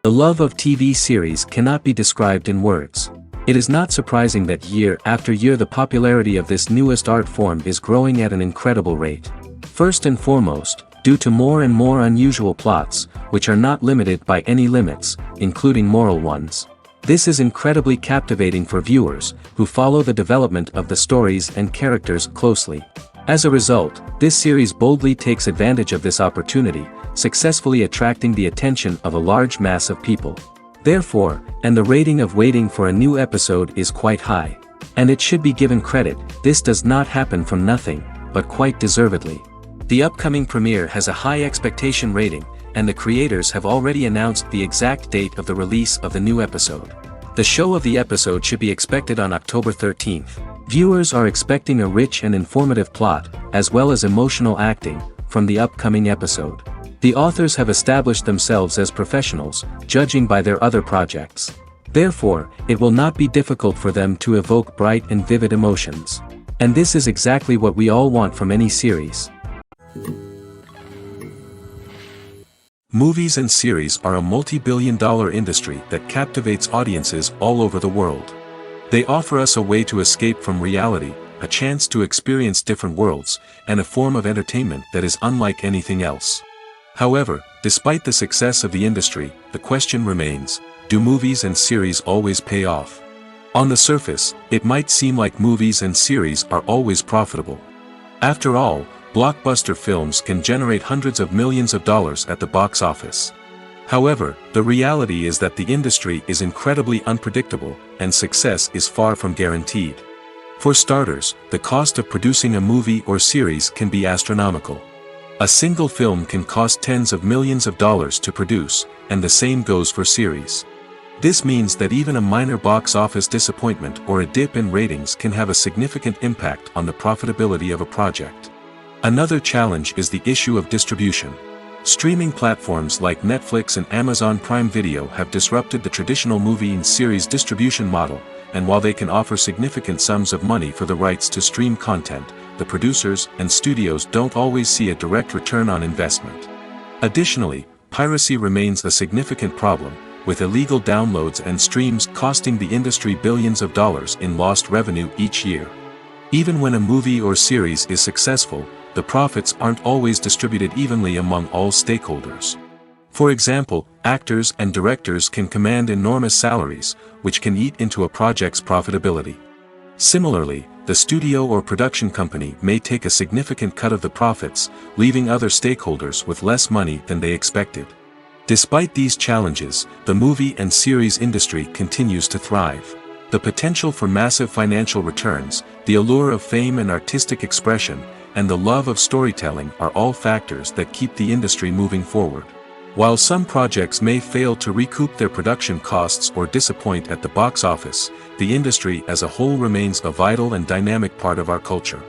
The love of TV series cannot be described in words. It is not surprising that year after year the popularity of this newest art form is growing at an incredible rate. First and foremost, due to more and more unusual plots, which are not limited by any limits, including moral ones. This is incredibly captivating for viewers, who follow the development of the stories and characters closely. As a result, this series boldly takes advantage of this opportunity, successfully attracting the attention of a large mass of people. Therefore, and the rating of waiting for a new episode is quite high. And it should be given credit, this does not happen from nothing, but quite deservedly. The upcoming premiere has a high expectation rating, and the creators have already announced the exact date of the release of the new episode. The show of the episode should be expected on October 13th. Viewers are expecting a rich and informative plot, as well as emotional acting, from the upcoming episode. The authors have established themselves as professionals, judging by their other projects. Therefore, it will not be difficult for them to evoke bright and vivid emotions. And this is exactly what we all want from any series. Movies and series are a multi-billion-dollar industry that captivates audiences all over the world. They offer us a way to escape from reality, a chance to experience different worlds, and a form of entertainment that is unlike anything else. However, despite the success of the industry, the question remains, do movies and series always pay off? On the surface, it might seem like movies and series are always profitable. After all, blockbuster films can generate hundreds of millions of dollars at the box office. However, the reality is that the industry is incredibly unpredictable, and success is far from guaranteed. For starters, the cost of producing a movie or series can be astronomical. A single film can cost tens of millions of dollars to produce, and the same goes for series. This means that even a minor box office disappointment or a dip in ratings can have a significant impact on the profitability of a project. Another challenge is the issue of distribution. Streaming platforms like Netflix and Amazon Prime Video have disrupted the traditional movie and series distribution model, and while they can offer significant sums of money for the rights to stream content, the producers and studios don't always see a direct return on investment. Additionally, piracy remains a significant problem, with illegal downloads and streams costing the industry billions of dollars in lost revenue each year. Even when a movie or series is successful, the profits aren't always distributed evenly among all stakeholders. For example, actors and directors can command enormous salaries, which can eat into a project's profitability. Similarly, the studio or production company may take a significant cut of the profits, leaving other stakeholders with less money than they expected. Despite these challenges, the movie and series industry continues to thrive. The potential for massive financial returns, the allure of fame and artistic expression, and the love of storytelling are all factors that keep the industry moving forward. While some projects may fail to recoup their production costs or disappoint at the box office, the industry as a whole remains a vital and dynamic part of our culture.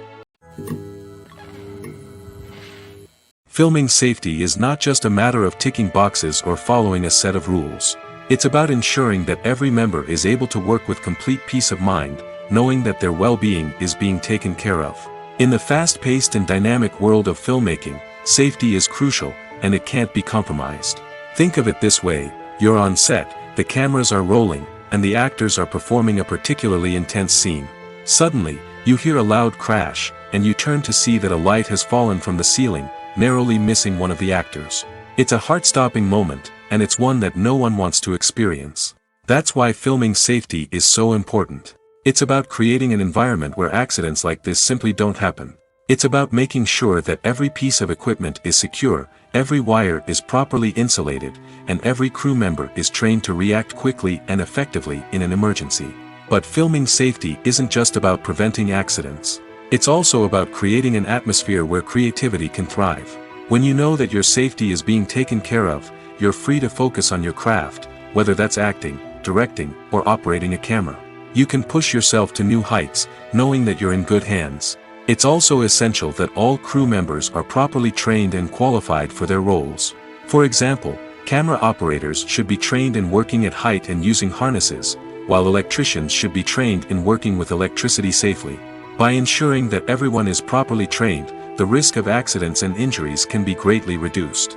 Filming safety is not just a matter of ticking boxes or following a set of rules. It's about ensuring that every member is able to work with complete peace of mind, knowing that their well-being is being taken care of. In the fast-paced and dynamic world of filmmaking, safety is crucial, and it can't be compromised. Think of it this way, you're on set, the cameras are rolling, and the actors are performing a particularly intense scene. Suddenly, you hear a loud crash, and you turn to see that a light has fallen from the ceiling, narrowly missing one of the actors. It's a heart-stopping moment, and it's one that no one wants to experience. That's why filming safety is so important. It's about creating an environment where accidents like this simply don't happen. It's about making sure that every piece of equipment is secure, every wire is properly insulated, and every crew member is trained to react quickly and effectively in an emergency. But filming safety isn't just about preventing accidents. It's also about creating an atmosphere where creativity can thrive. When you know that your safety is being taken care of, you're free to focus on your craft, whether that's acting, directing, or operating a camera. You can push yourself to new heights, knowing that you're in good hands. It's also essential that all crew members are properly trained and qualified for their roles. For example, camera operators should be trained in working at height and using harnesses, while electricians should be trained in working with electricity safely. By ensuring that everyone is properly trained, the risk of accidents and injuries can be greatly reduced.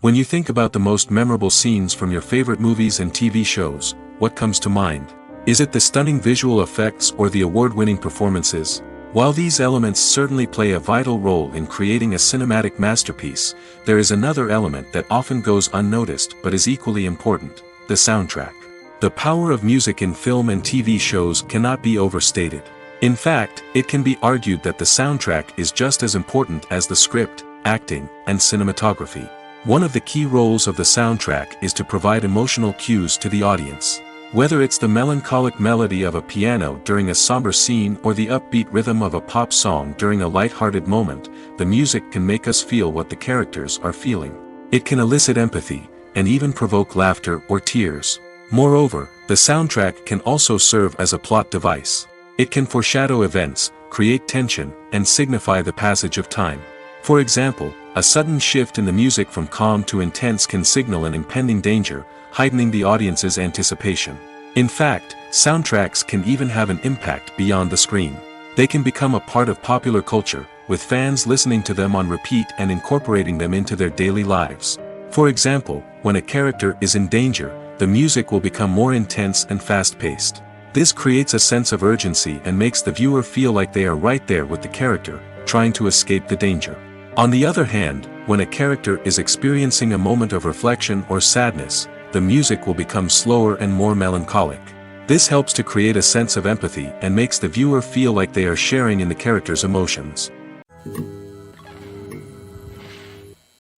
When you think about the most memorable scenes from your favorite movies and TV shows, what comes to mind? Is it the stunning visual effects or the award-winning performances? While these elements certainly play a vital role in creating a cinematic masterpiece, there is another element that often goes unnoticed but is equally important: the soundtrack. The power of music in film and TV shows cannot be overstated. In fact, it can be argued that the soundtrack is just as important as the script, acting, and cinematography. One of the key roles of the soundtrack is to provide emotional cues to the audience. Whether it's the melancholic melody of a piano during a somber scene or the upbeat rhythm of a pop song during a light-hearted moment, the music can make us feel what the characters are feeling. It can elicit empathy, and even provoke laughter or tears. Moreover, the soundtrack can also serve as a plot device. It can foreshadow events, create tension, and signify the passage of time. For example, a sudden shift in the music from calm to intense can signal an impending danger, heightening the audience's anticipation. In fact, soundtracks can even have an impact beyond the screen. They can become a part of popular culture, with fans listening to them on repeat and incorporating them into their daily lives. For example, when a character is in danger, the music will become more intense and fast-paced. This creates a sense of urgency and makes the viewer feel like they are right there with the character, trying to escape the danger. On the other hand, when a character is experiencing a moment of reflection or sadness, the music will become slower and more melancholic. This helps to create a sense of empathy and makes the viewer feel like they are sharing in the character's emotions.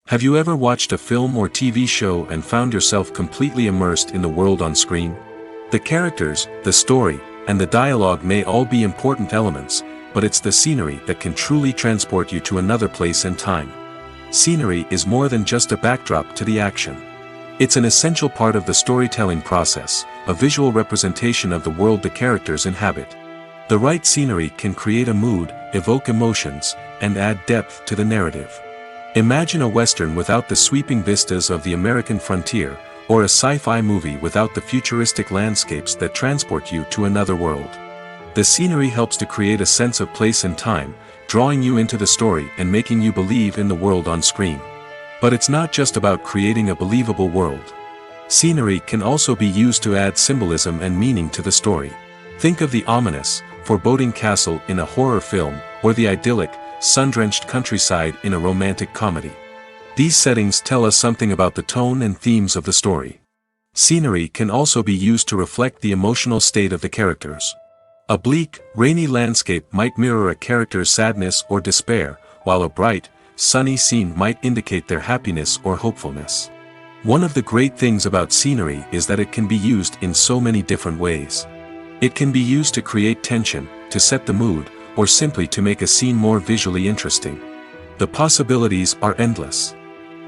Have you ever watched a film or TV show and found yourself completely immersed in the world on screen? The characters, the story, and the dialogue may all be important elements, but it's the scenery that can truly transport you to another place and time. Scenery is more than just a backdrop to the action. It's an essential part of the storytelling process, a visual representation of the world the characters inhabit. The right scenery can create a mood, evoke emotions, and add depth to the narrative. Imagine a Western without the sweeping vistas of the American frontier, or a sci-fi movie without the futuristic landscapes that transport you to another world. The scenery helps to create a sense of place and time, drawing you into the story and making you believe in the world on screen. But it's not just about creating a believable world. Scenery can also be used to add symbolism and meaning to the story. Think of the ominous, foreboding castle in a horror film, or the idyllic, sun-drenched countryside in a romantic comedy. These settings tell us something about the tone and themes of the story. Scenery can also be used to reflect the emotional state of the characters. A bleak, rainy landscape might mirror a character's sadness or despair, while a bright, sunny scene might indicate their happiness or hopefulness. One of the great things about scenery is that it can be used in so many different ways. It can be used to create tension, to set the mood, or simply to make a scene more visually interesting. The possibilities are endless.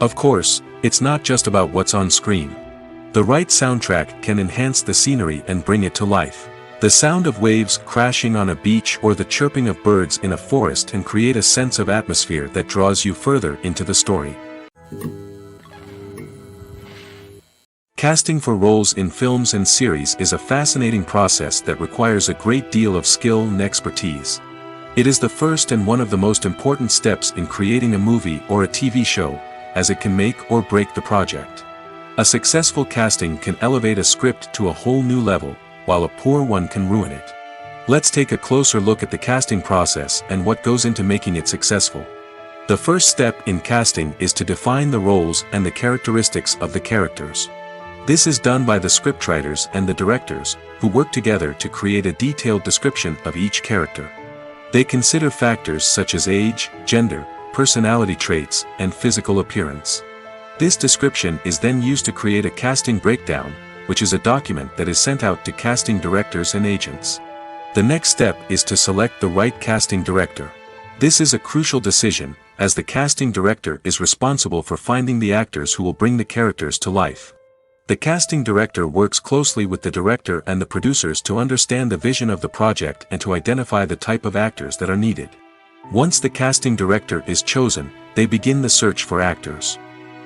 Of course, it's not just about what's on screen. The right soundtrack can enhance the scenery and bring it to life. The sound of waves crashing on a beach or the chirping of birds in a forest can create a sense of atmosphere that draws you further into the story. Casting for roles in films and series is a fascinating process that requires a great deal of skill and expertise. It is the first and one of the most important steps in creating a movie or a TV show, as it can make or break the project. A successful casting can elevate a script to a whole new level, while a poor one can ruin it. Let's take a closer look at the casting process and what goes into making it successful. The first step in casting is to define the roles and the characteristics of the characters. This is done by the scriptwriters and the directors, who work together to create a detailed description of each character. They consider factors such as age, gender, personality traits, and physical appearance. This description is then used to create a casting breakdown, which is a document that is sent out to casting directors and agents. The next step is to select the right casting director. This is a crucial decision, as the casting director is responsible for finding the actors who will bring the characters to life. The casting director works closely with the director and the producers to understand the vision of the project and to identify the type of actors that are needed. Once the casting director is chosen, they begin the search for actors.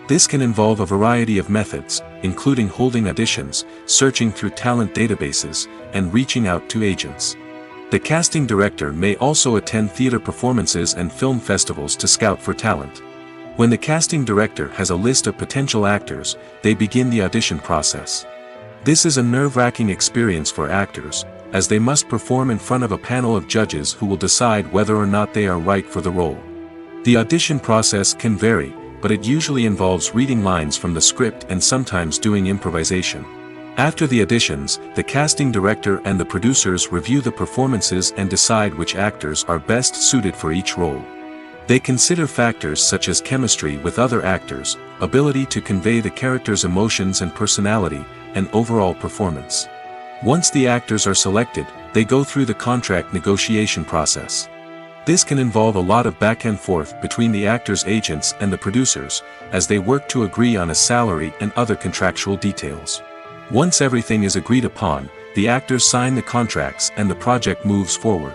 This can involve a variety of methods, including holding auditions, searching through talent databases, and reaching out to agents. The casting director may also attend theater performances and film festivals to scout for talent. When the casting director has a list of potential actors, they begin the audition process. This is a nerve-wracking experience for actors, as they must perform in front of a panel of judges who will decide whether or not they are right for the role. The audition process can vary, but it usually involves reading lines from the script and sometimes doing improvisation. After the auditions, the casting director and the producers review the performances and decide which actors are best suited for each role. They consider factors such as chemistry with other actors, ability to convey the character's emotions and personality, and overall performance. Once the actors are selected, they go through the contract negotiation process. This can involve a lot of back and forth between the actors' agents and the producers, as they work to agree on a salary and other contractual details. Once everything is agreed upon, the actors sign the contracts and the project moves forward.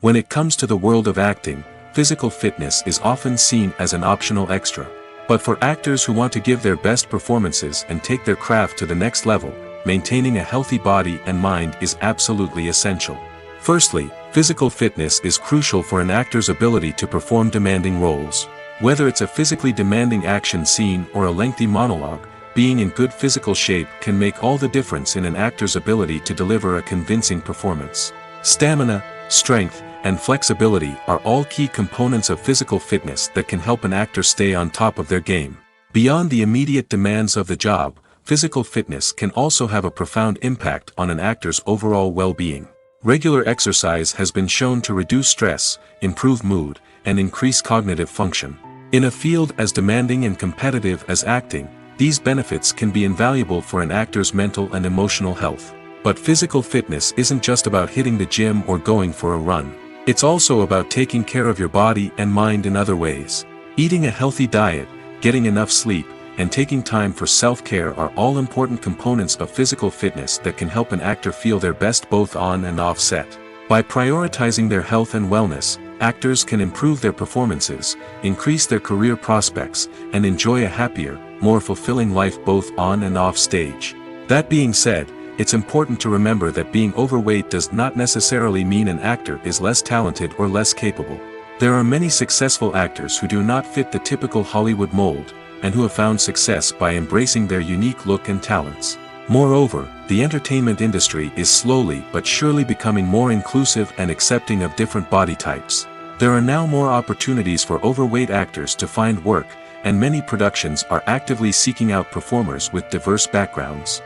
When it comes to the world of acting, physical fitness is often seen as an optional extra. But for actors who want to give their best performances and take their craft to the next level, maintaining a healthy body and mind is absolutely essential. Firstly, physical fitness is crucial for an actor's ability to perform demanding roles. Whether it's a physically demanding action scene or a lengthy monologue, being in good physical shape can make all the difference in an actor's ability to deliver a convincing performance. Stamina, strength, and flexibility are all key components of physical fitness that can help an actor stay on top of their game. Beyond the immediate demands of the job, physical fitness can also have a profound impact on an actor's overall well-being. Regular exercise has been shown to reduce stress, improve mood, and increase cognitive function. In a field as demanding and competitive as acting, these benefits can be invaluable for an actor's mental and emotional health. But physical fitness isn't just about hitting the gym or going for a run. It's also about taking care of your body and mind in other ways. Eating a healthy diet, getting enough sleep, and taking time for self-care are all important components of physical fitness that can help an actor feel their best both on and off set. By prioritizing their health and wellness, actors can improve their performances, increase their career prospects, and enjoy a happier, more fulfilling life both on and off stage. That being said, it's important to remember that being overweight does not necessarily mean an actor is less talented or less capable. There are many successful actors who do not fit the typical Hollywood mold, and who have found success by embracing their unique look and talents. Moreover, the entertainment industry is slowly but surely becoming more inclusive and accepting of different body types. There are now more opportunities for overweight actors to find work, and many productions are actively seeking out performers with diverse backgrounds.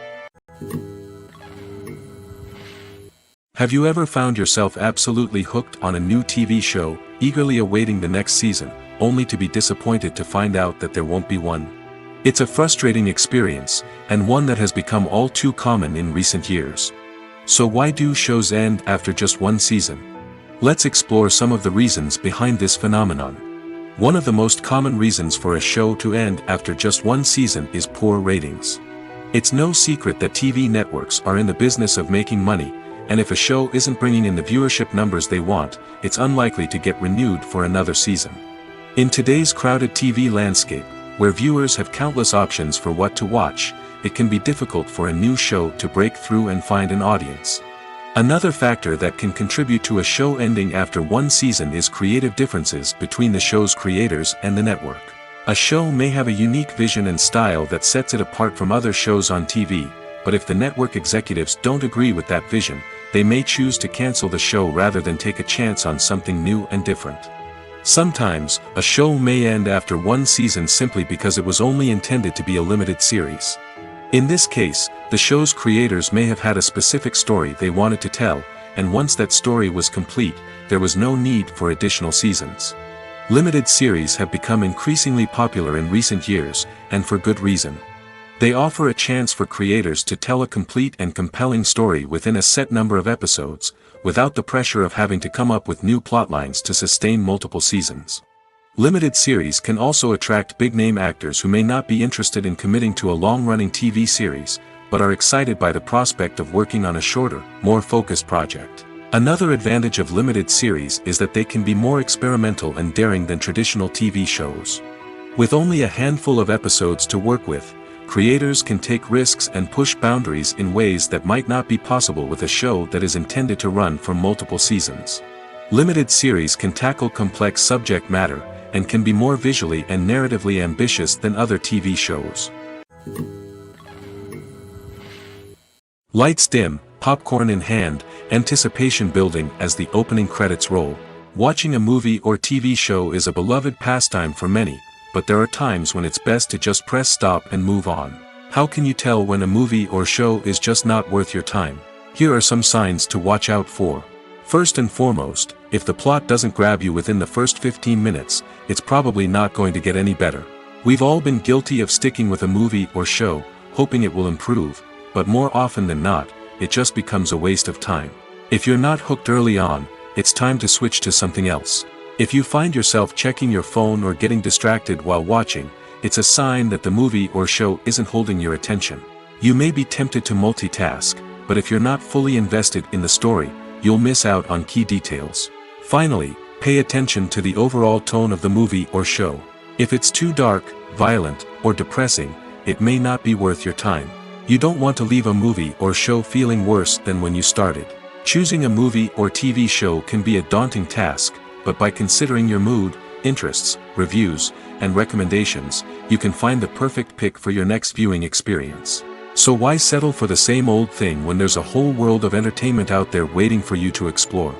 Have you ever found yourself absolutely hooked on a new TV show, eagerly awaiting the next season, only to be disappointed to find out that there won't be one? It's a frustrating experience, and one that has become all too common in recent years. So why do shows end after just one season? Let's explore some of the reasons behind this phenomenon. One of the most common reasons for a show to end after just one season is poor ratings. It's no secret that TV networks are in the business of making money, and if a show isn't bringing in the viewership numbers they want, it's unlikely to get renewed for another season. In today's crowded TV landscape, where viewers have countless options for what to watch, it can be difficult for a new show to break through and find an audience. Another factor that can contribute to a show ending after one season is creative differences between the show's creators and the network. A show may have a unique vision and style that sets it apart from other shows on TV, but if the network executives don't agree with that vision, they may choose to cancel the show rather than take a chance on something new and different. Sometimes, a show may end after one season simply because it was only intended to be a limited series. In this case, the show's creators may have had a specific story they wanted to tell, and once that story was complete, there was no need for additional seasons. Limited series have become increasingly popular in recent years, and for good reason. They offer a chance for creators to tell a complete and compelling story within a set number of episodes, without the pressure of having to come up with new plotlines to sustain multiple seasons. Limited series can also attract big-name actors who may not be interested in committing to a long-running TV series, but are excited by the prospect of working on a shorter, more focused project. Another advantage of limited series is that they can be more experimental and daring than traditional TV shows. With only a handful of episodes to work with, creators can take risks and push boundaries in ways that might not be possible with a show that is intended to run for multiple seasons. Limited series can tackle complex subject matter, and can be more visually and narratively ambitious than other TV shows. Lights dim, popcorn in hand, anticipation building as the opening credits roll. Watching a movie or TV show is a beloved pastime for many, but there are times when it's best to just press stop and move on. How can you tell when a movie or show is just not worth your time? Here are some signs to watch out for. First and foremost, if the plot doesn't grab you within the first 15 minutes, it's probably not going to get any better. We've all been guilty of sticking with a movie or show, hoping it will improve, but more often than not, it just becomes a waste of time. If you're not hooked early on, it's time to switch to something else. If you find yourself checking your phone or getting distracted while watching, it's a sign that the movie or show isn't holding your attention. You may be tempted to multitask, but if you're not fully invested in the story, you'll miss out on key details. Finally, pay attention to the overall tone of the movie or show. If it's too dark, violent, or depressing, it may not be worth your time. You don't want to leave a movie or show feeling worse than when you started. Choosing a movie or TV show can be a daunting task, but by considering your mood, interests, reviews, and recommendations, you can find the perfect pick for your next viewing experience. So why settle for the same old thing when there's a whole world of entertainment out there waiting for you to explore?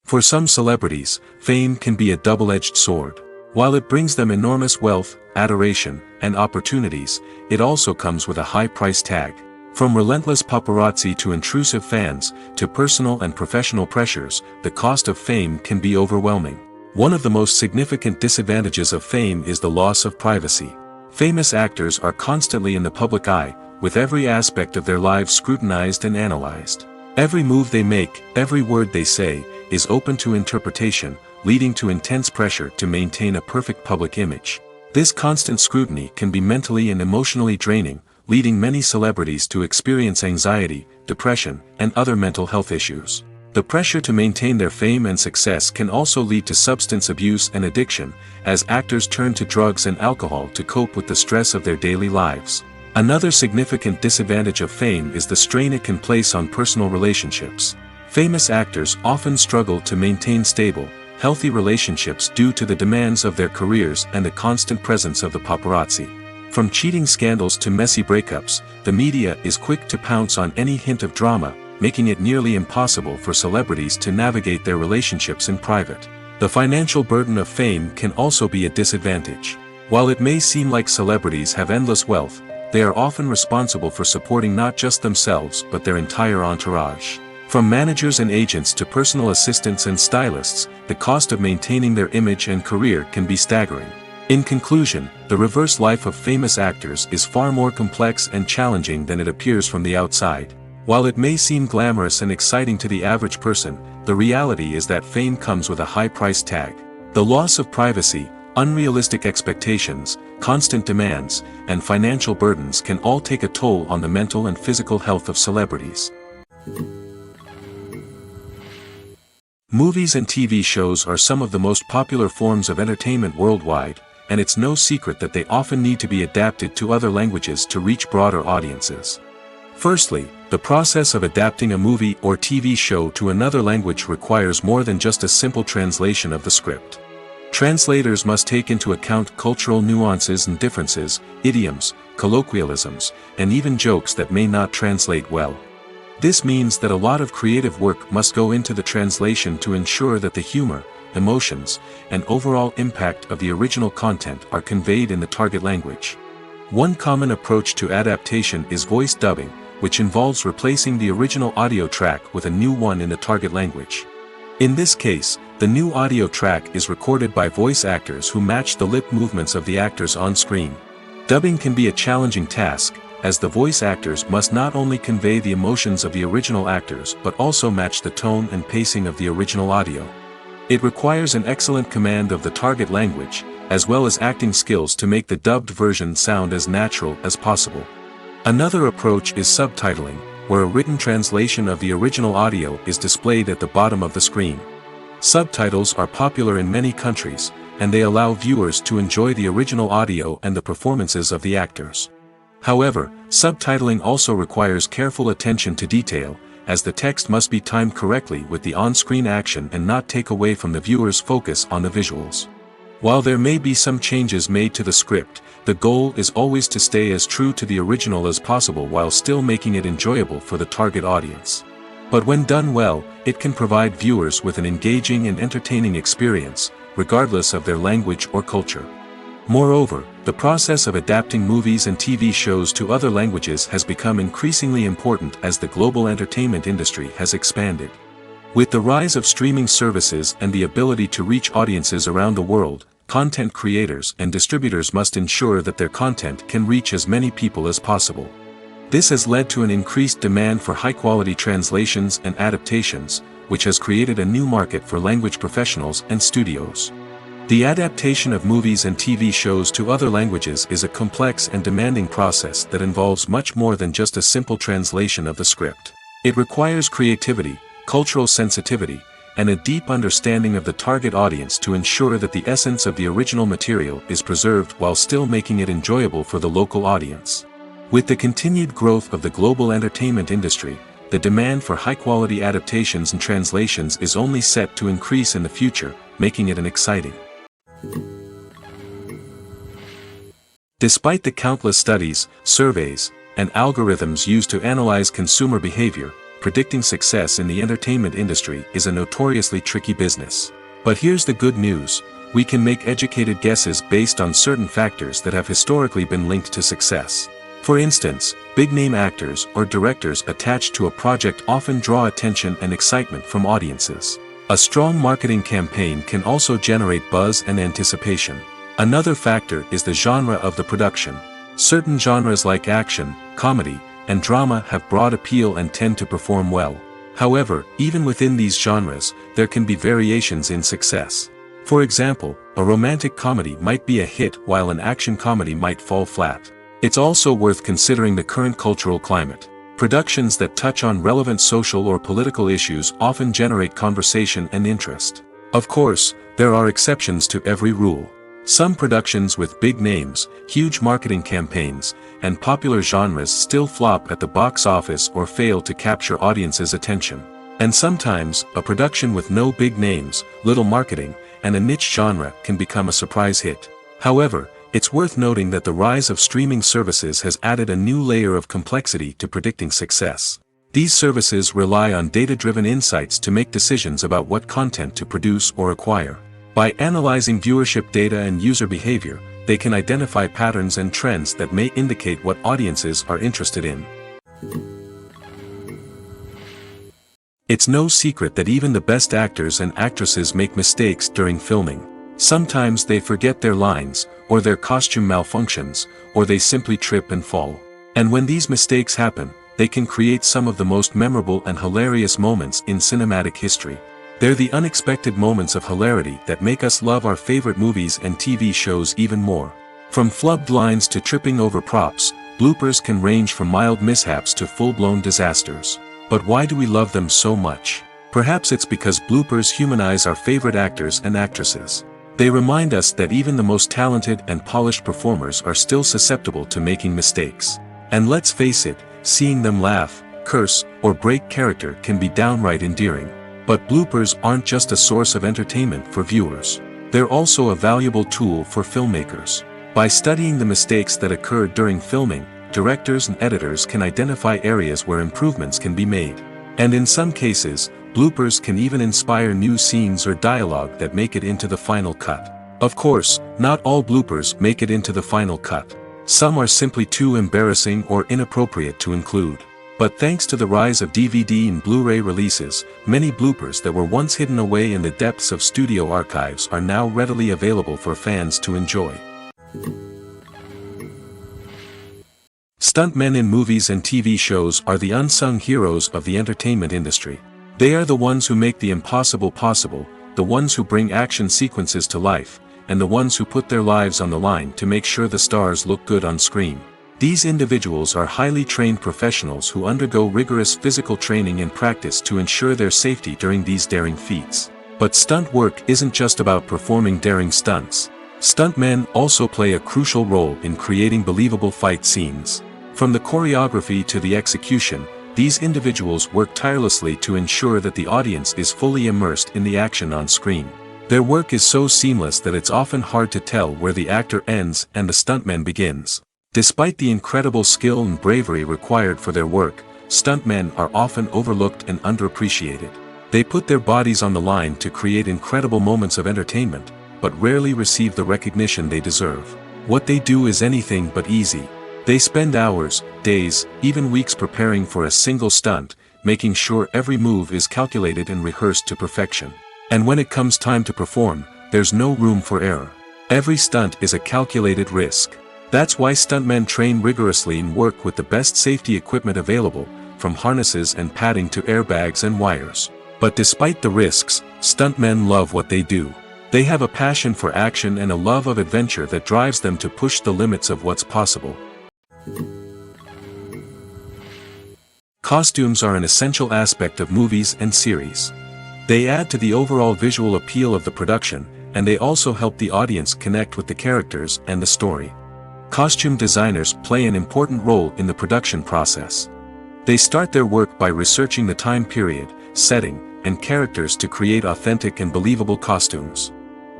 For some celebrities, fame can be a double-edged sword. While it brings them enormous wealth, adoration, and opportunities, it also comes with a high price tag. From relentless paparazzi to intrusive fans, to personal and professional pressures, the cost of fame can be overwhelming. One of the most significant disadvantages of fame is the loss of privacy. Famous actors are constantly in the public eye, with every aspect of their lives scrutinized and analyzed. Every move they make, every word they say, is open to interpretation, leading to intense pressure to maintain a perfect public image. This constant scrutiny can be mentally and emotionally draining, leading many celebrities to experience anxiety, depression, and other mental health issues. The pressure to maintain their fame and success can also lead to substance abuse and addiction, as actors turn to drugs and alcohol to cope with the stress of their daily lives. Another significant disadvantage of fame is the strain it can place on personal relationships. Famous actors often struggle to maintain stable, healthy relationships due to the demands of their careers and the constant presence of the paparazzi. From cheating scandals to messy breakups, the media is quick to pounce on any hint of drama, making it nearly impossible for celebrities to navigate their relationships in private. The financial burden of fame can also be a disadvantage. While it may seem like celebrities have endless wealth, they are often responsible for supporting not just themselves but their entire entourage. From managers and agents to personal assistants and stylists, the cost of maintaining their image and career can be staggering. In conclusion, the reverse life of famous actors is far more complex and challenging than it appears from the outside. While it may seem glamorous and exciting to the average person, the reality is that fame comes with a high price tag. The loss of privacy, unrealistic expectations, constant demands, and financial burdens can all take a toll on the mental and physical health of celebrities. Movies and TV shows are some of the most popular forms of entertainment worldwide, and it's no secret that they often need to be adapted to other languages to reach broader audiences. Firstly, the process of adapting a movie or TV show to another language requires more than just a simple translation of the script. Translators must take into account cultural nuances and differences, idioms, colloquialisms, and even jokes that may not translate well. This means that a lot of creative work must go into the translation to ensure that the humor, emotions, and overall impact of the original content are conveyed in the target language. One common approach to adaptation is voice dubbing, which involves replacing the original audio track with a new one in the target language. In this case, the new audio track is recorded by voice actors who match the lip movements of the actors on screen. Dubbing can be a challenging task, as the voice actors must not only convey the emotions of the original actors but also match the tone and pacing of the original audio. It requires an excellent command of the target language, as well as acting skills to make the dubbed version sound as natural as possible. Another approach is subtitling, where a written translation of the original audio is displayed at the bottom of the screen. Subtitles are popular in many countries, and they allow viewers to enjoy the original audio and the performances of the actors. However, subtitling also requires careful attention to detail, as the text must be timed correctly with the on-screen action and not take away from the viewer's focus on the visuals. While there may be some changes made to the script, the goal is always to stay as true to the original as possible while still making it enjoyable for the target audience. But when done well, it can provide viewers with an engaging and entertaining experience, regardless of their language or culture. Moreover, the process of adapting movies and TV shows to other languages has become increasingly important as the global entertainment industry has expanded. With the rise of streaming services and the ability to reach audiences around the world, content creators and distributors must ensure that their content can reach as many people as possible. This has led to an increased demand for high-quality translations and adaptations, which has created a new market for language professionals and studios. The adaptation of movies and TV shows to other languages is a complex and demanding process that involves much more than just a simple translation of the script. It requires creativity, cultural sensitivity, and a deep understanding of the target audience to ensure that the essence of the original material is preserved while still making it enjoyable for the local audience. With the continued growth of the global entertainment industry, the demand for high-quality adaptations and translations is only set to increase in the future, making it an exciting. Despite the countless studies, surveys, and algorithms used to analyze consumer behavior, predicting success in the entertainment industry is a notoriously tricky business. But here's the good news: we can make educated guesses based on certain factors that have historically been linked to success. For instance, big-name actors or directors attached to a project often draw attention and excitement from audiences. A strong marketing campaign can also generate buzz and anticipation. Another factor is the genre of the production. Certain genres like action, comedy, and drama have broad appeal and tend to perform well. However, even within these genres, there can be variations in success. For example, a romantic comedy might be a hit while an action comedy might fall flat. It's also worth considering the current cultural climate. Productions that touch on relevant social or political issues often generate conversation and interest. Of course, there are exceptions to every rule. Some productions with big names, huge marketing campaigns, and popular genres still flop at the box office or fail to capture audiences' attention. And sometimes, a production with no big names, little marketing, and a niche genre can become a surprise hit. However, it's worth noting that the rise of streaming services has added a new layer of complexity to predicting success. These services rely on data-driven insights to make decisions about what content to produce or acquire. By analyzing viewership data and user behavior, they can identify patterns and trends that may indicate what audiences are interested in. It's no secret that even the best actors and actresses make mistakes during filming. Sometimes they forget their lines, or their costume malfunctions, or they simply trip and fall. And when these mistakes happen, they can create some of the most memorable and hilarious moments in cinematic history. They're the unexpected moments of hilarity that make us love our favorite movies and TV shows even more. From flubbed lines to tripping over props, bloopers can range from mild mishaps to full-blown disasters. But why do we love them so much? Perhaps it's because bloopers humanize our favorite actors and actresses. They remind us that even the most talented and polished performers are still susceptible to making mistakes. And let's face it, seeing them laugh, curse, or break character can be downright endearing. But bloopers aren't just a source of entertainment for viewers. They're also a valuable tool for filmmakers. By studying the mistakes that occurred during filming, directors and editors can identify areas where improvements can be made. And in some cases, bloopers can even inspire new scenes or dialogue that make it into the final cut. Of course, not all bloopers make it into the final cut. Some are simply too embarrassing or inappropriate to include. But thanks to the rise of DVD and Blu-ray releases, many bloopers that were once hidden away in the depths of studio archives are now readily available for fans to enjoy. Stuntmen in movies and TV shows are the unsung heroes of the entertainment industry. They are the ones who make the impossible possible, the ones who bring action sequences to life, and the ones who put their lives on the line to make sure the stars look good on screen. These individuals are highly trained professionals who undergo rigorous physical training and practice to ensure their safety during these daring feats. But stunt work isn't just about performing daring stunts. Stuntmen also play a crucial role in creating believable fight scenes. From the choreography to the execution, These individuals work tirelessly to ensure that the audience is fully immersed in the action on screen. Their work is so seamless that it's often hard to tell where the actor ends and the stuntman begins. Despite the incredible skill and bravery required for their work, stuntmen are often overlooked and underappreciated. They put their bodies on the line to create incredible moments of entertainment, but rarely receive the recognition they deserve. What they do is anything but easy. They spend hours, days, even weeks preparing for a single stunt, making sure every move is calculated and rehearsed to perfection. And when it comes time to perform, there's no room for error. Every stunt is a calculated risk. That's why stuntmen train rigorously and work with the best safety equipment available, from harnesses and padding to airbags and wires. But despite the risks, stuntmen love what they do. They have a passion for action and a love of adventure that drives them to push the limits of what's possible. Costumes are an essential aspect of movies and series. They add to the overall visual appeal of the production, and they also help the audience connect with the characters and the story. Costume designers play an important role in the production process. They start their work by researching the time period, setting, and characters to create authentic and believable costumes.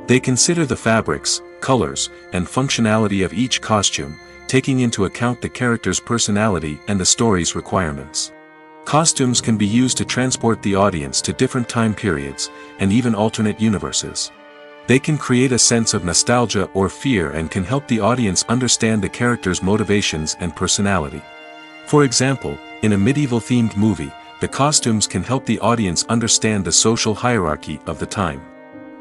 They consider the fabrics, colors, and functionality of each costume, taking into account the character's personality and the story's requirements. Costumes can be used to transport the audience to different time periods, and even alternate universes. They can create a sense of nostalgia or fear and can help the audience understand the character's motivations and personality. For example, in a medieval-themed movie, the costumes can help the audience understand the social hierarchy of the time.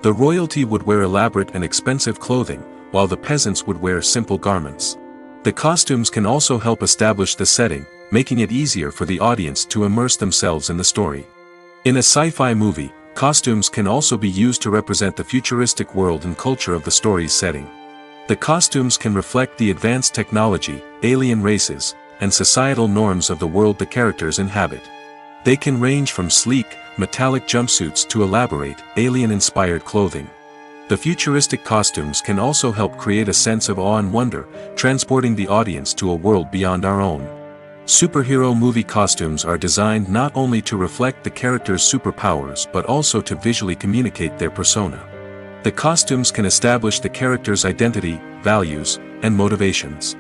The royalty would wear elaborate and expensive clothing, while the peasants would wear simple garments. The costumes can also help establish the setting, making it easier for the audience to immerse themselves in the story. In a sci-fi movie, costumes can also be used to represent the futuristic world and culture of the story's setting. The costumes can reflect the advanced technology, alien races, and societal norms of the world the characters inhabit. They can range from sleek, metallic jumpsuits to elaborate, alien-inspired clothing. The futuristic costumes can also help create a sense of awe and wonder, transporting the audience to a world beyond our own. Superhero movie costumes are designed not only to reflect the character's superpowers but also to visually communicate their persona. The costumes can establish the character's identity, values, and motivations.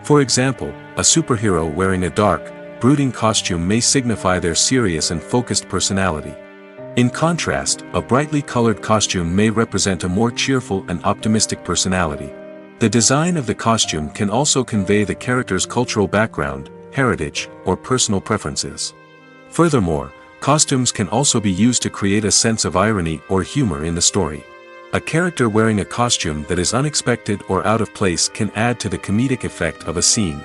For example, a superhero wearing a dark, brooding costume may signify their serious and focused personality. In contrast, a brightly colored costume may represent a more cheerful and optimistic personality. The design of the costume can also convey the character's cultural background, heritage, or personal preferences. Furthermore, costumes can also be used to create a sense of irony or humor in the story. A character wearing a costume that is unexpected or out of place can add to the comedic effect of a scene.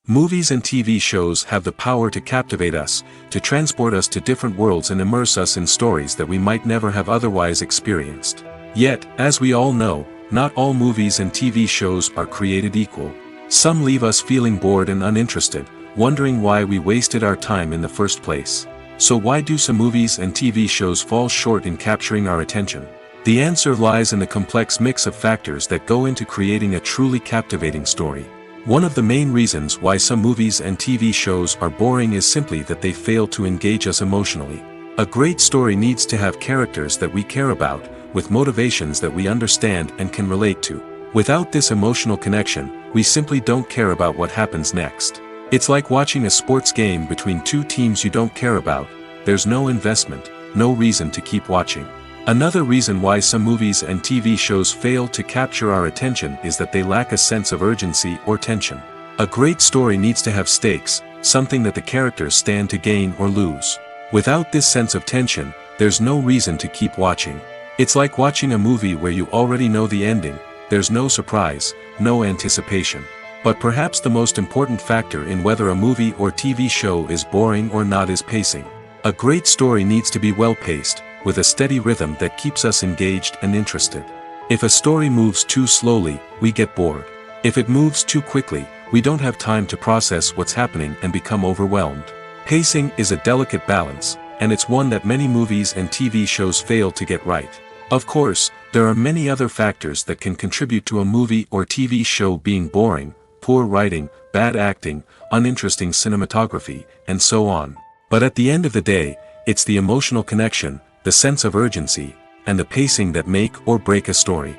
Movies and TV shows have the power to captivate us, to transport us to different worlds and immerse us in stories that we might never have otherwise experienced. Yet, as we all know, not all movies and TV shows are created equal. Some leave us feeling bored and uninterested, wondering why we wasted our time in the first place. So why do some movies and TV shows fall short in capturing our attention? The answer lies in the complex mix of factors that go into creating a truly captivating story. One of the main reasons why some movies and TV shows are boring is simply that they fail to engage us emotionally. A great story needs to have characters that we care about, with motivations that we understand and can relate to. Without this emotional connection, we simply don't care about what happens next. It's like watching a sports game between two teams you don't care about. There's no investment, no reason to keep watching. Another reason why some movies and TV shows fail to capture our attention is that they lack a sense of urgency or tension. A great story needs to have stakes, something that the characters stand to gain or lose. Without this sense of tension, there's no reason to keep watching. It's like watching a movie where you already know the ending. There's no surprise, no anticipation. But perhaps the most important factor in whether a movie or TV show is boring or not is pacing. A great story needs to be well-paced, with a steady rhythm that keeps us engaged and interested. If a story moves too slowly, we get bored. If it moves too quickly, we don't have time to process what's happening and become overwhelmed. Pacing is a delicate balance, and it's one that many movies and TV shows fail to get right. Of course, there are many other factors that can contribute to a movie or TV show being boring. poor writing, bad acting, uninteresting cinematography, and so on. But at the end of the day, it's the emotional connection, the sense of urgency, and the pacing that make or break a story.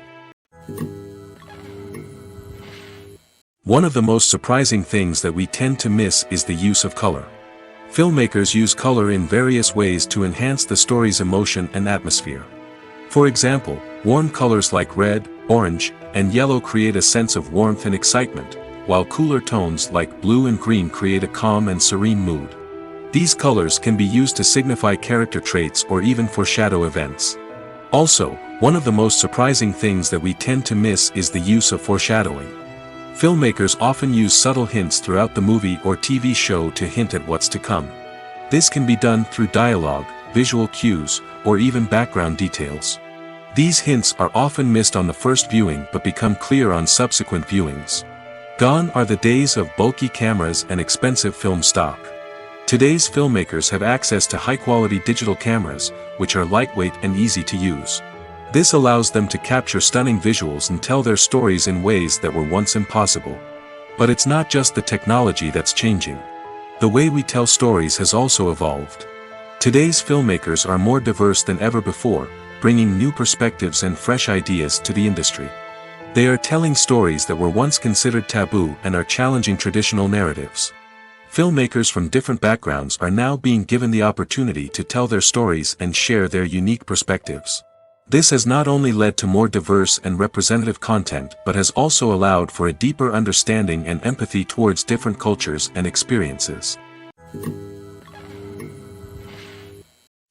One of the most surprising things that we tend to miss is the use of color. Filmmakers use color in various ways to enhance the story's emotion and atmosphere. For example, warm colors like red, orange, and yellow create a sense of warmth and excitement, while cooler tones like blue and green create a calm and serene mood. These colors can be used to signify character traits or even foreshadow events. Also, one of the most surprising things that we tend to miss is the use of foreshadowing. Filmmakers often use subtle hints throughout the movie or TV show to hint at what's to come. This can be done through dialogue, visual cues, or even background details. These hints are often missed on the first viewing but become clear on subsequent viewings. Gone are the days of bulky cameras and expensive film stock. Today's filmmakers have access to high-quality digital cameras, which are lightweight and easy to use. This allows them to capture stunning visuals and tell their stories in ways that were once impossible. But it's not just the technology that's changing. The way we tell stories has also evolved. Today's filmmakers are more diverse than ever before, bringing new perspectives and fresh ideas to the industry. They are telling stories that were once considered taboo and are challenging traditional narratives. Filmmakers from different backgrounds are now being given the opportunity to tell their stories and share their unique perspectives. This has not only led to more diverse and representative content but has also allowed for a deeper understanding and empathy towards different cultures and experiences.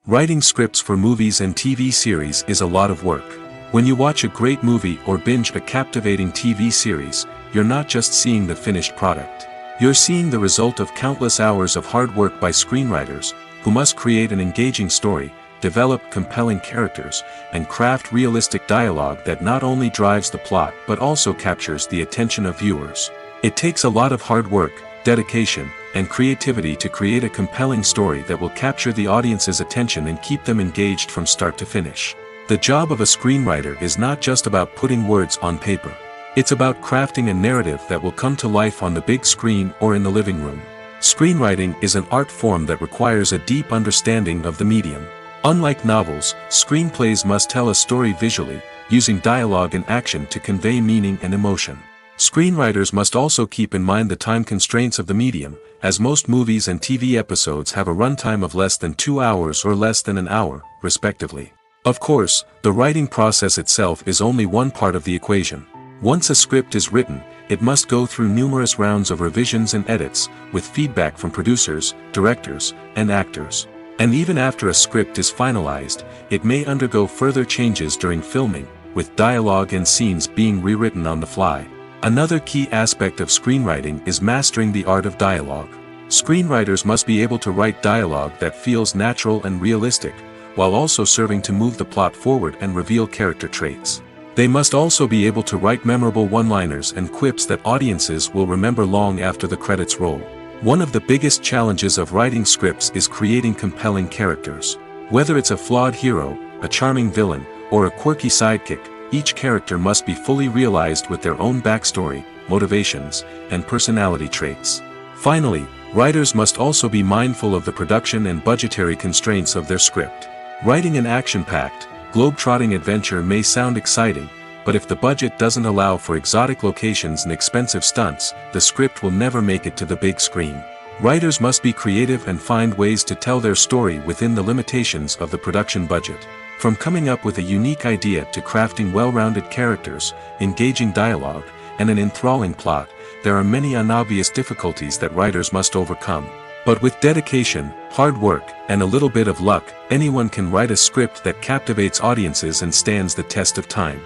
Writing scripts for movies and TV series is a lot of work. When you watch a great movie or binge a captivating TV series, you're not just seeing the finished product. You're seeing the result of countless hours of hard work by screenwriters, who must create an engaging story, develop compelling characters, and craft realistic dialogue that not only drives the plot but also captures the attention of viewers. It takes a lot of hard work, dedication, and creativity to create a compelling story that will capture the audience's attention and keep them engaged from start to finish. The job of a screenwriter is not just about putting words on paper. It's about crafting a narrative that will come to life on the big screen or in the living room. Screenwriting is an art form that requires a deep understanding of the medium. Unlike novels, screenplays must tell a story visually, using dialogue and action to convey meaning and emotion. Screenwriters must also keep in mind the time constraints of the medium, as most movies and TV episodes have a runtime of less than 2 hours or less than an hour, respectively. Of course, the writing process itself is only one part of the equation. Once a script is written, it must go through numerous rounds of revisions and edits, with feedback from producers, directors, and actors. And even after a script is finalized, it may undergo further changes during filming, with dialogue and scenes being rewritten on the fly. Another key aspect of screenwriting is mastering the art of dialogue. Screenwriters must be able to write dialogue that feels natural and realistic, while also serving to move the plot forward and reveal character traits. They must also be able to write memorable one-liners and quips that audiences will remember long after the credits roll. One of the biggest challenges of writing scripts is creating compelling characters. Whether it's a flawed hero, a charming villain, or a quirky sidekick, each character must be fully realized with their own backstory, motivations, and personality traits. Finally, writers must also be mindful of the production and budgetary constraints of their script. Writing an action-packed, globe-trotting adventure may sound exciting, but if the budget doesn't allow for exotic locations and expensive stunts, the script will never make it to the big screen. Writers must be creative and find ways to tell their story within the limitations of the production budget. From coming up with a unique idea to crafting well-rounded characters, engaging dialogue, and an enthralling plot, there are many unobvious difficulties that writers must overcome. But with dedication, hard work, and a little bit of luck, anyone can write a script that captivates audiences and stands the test of time.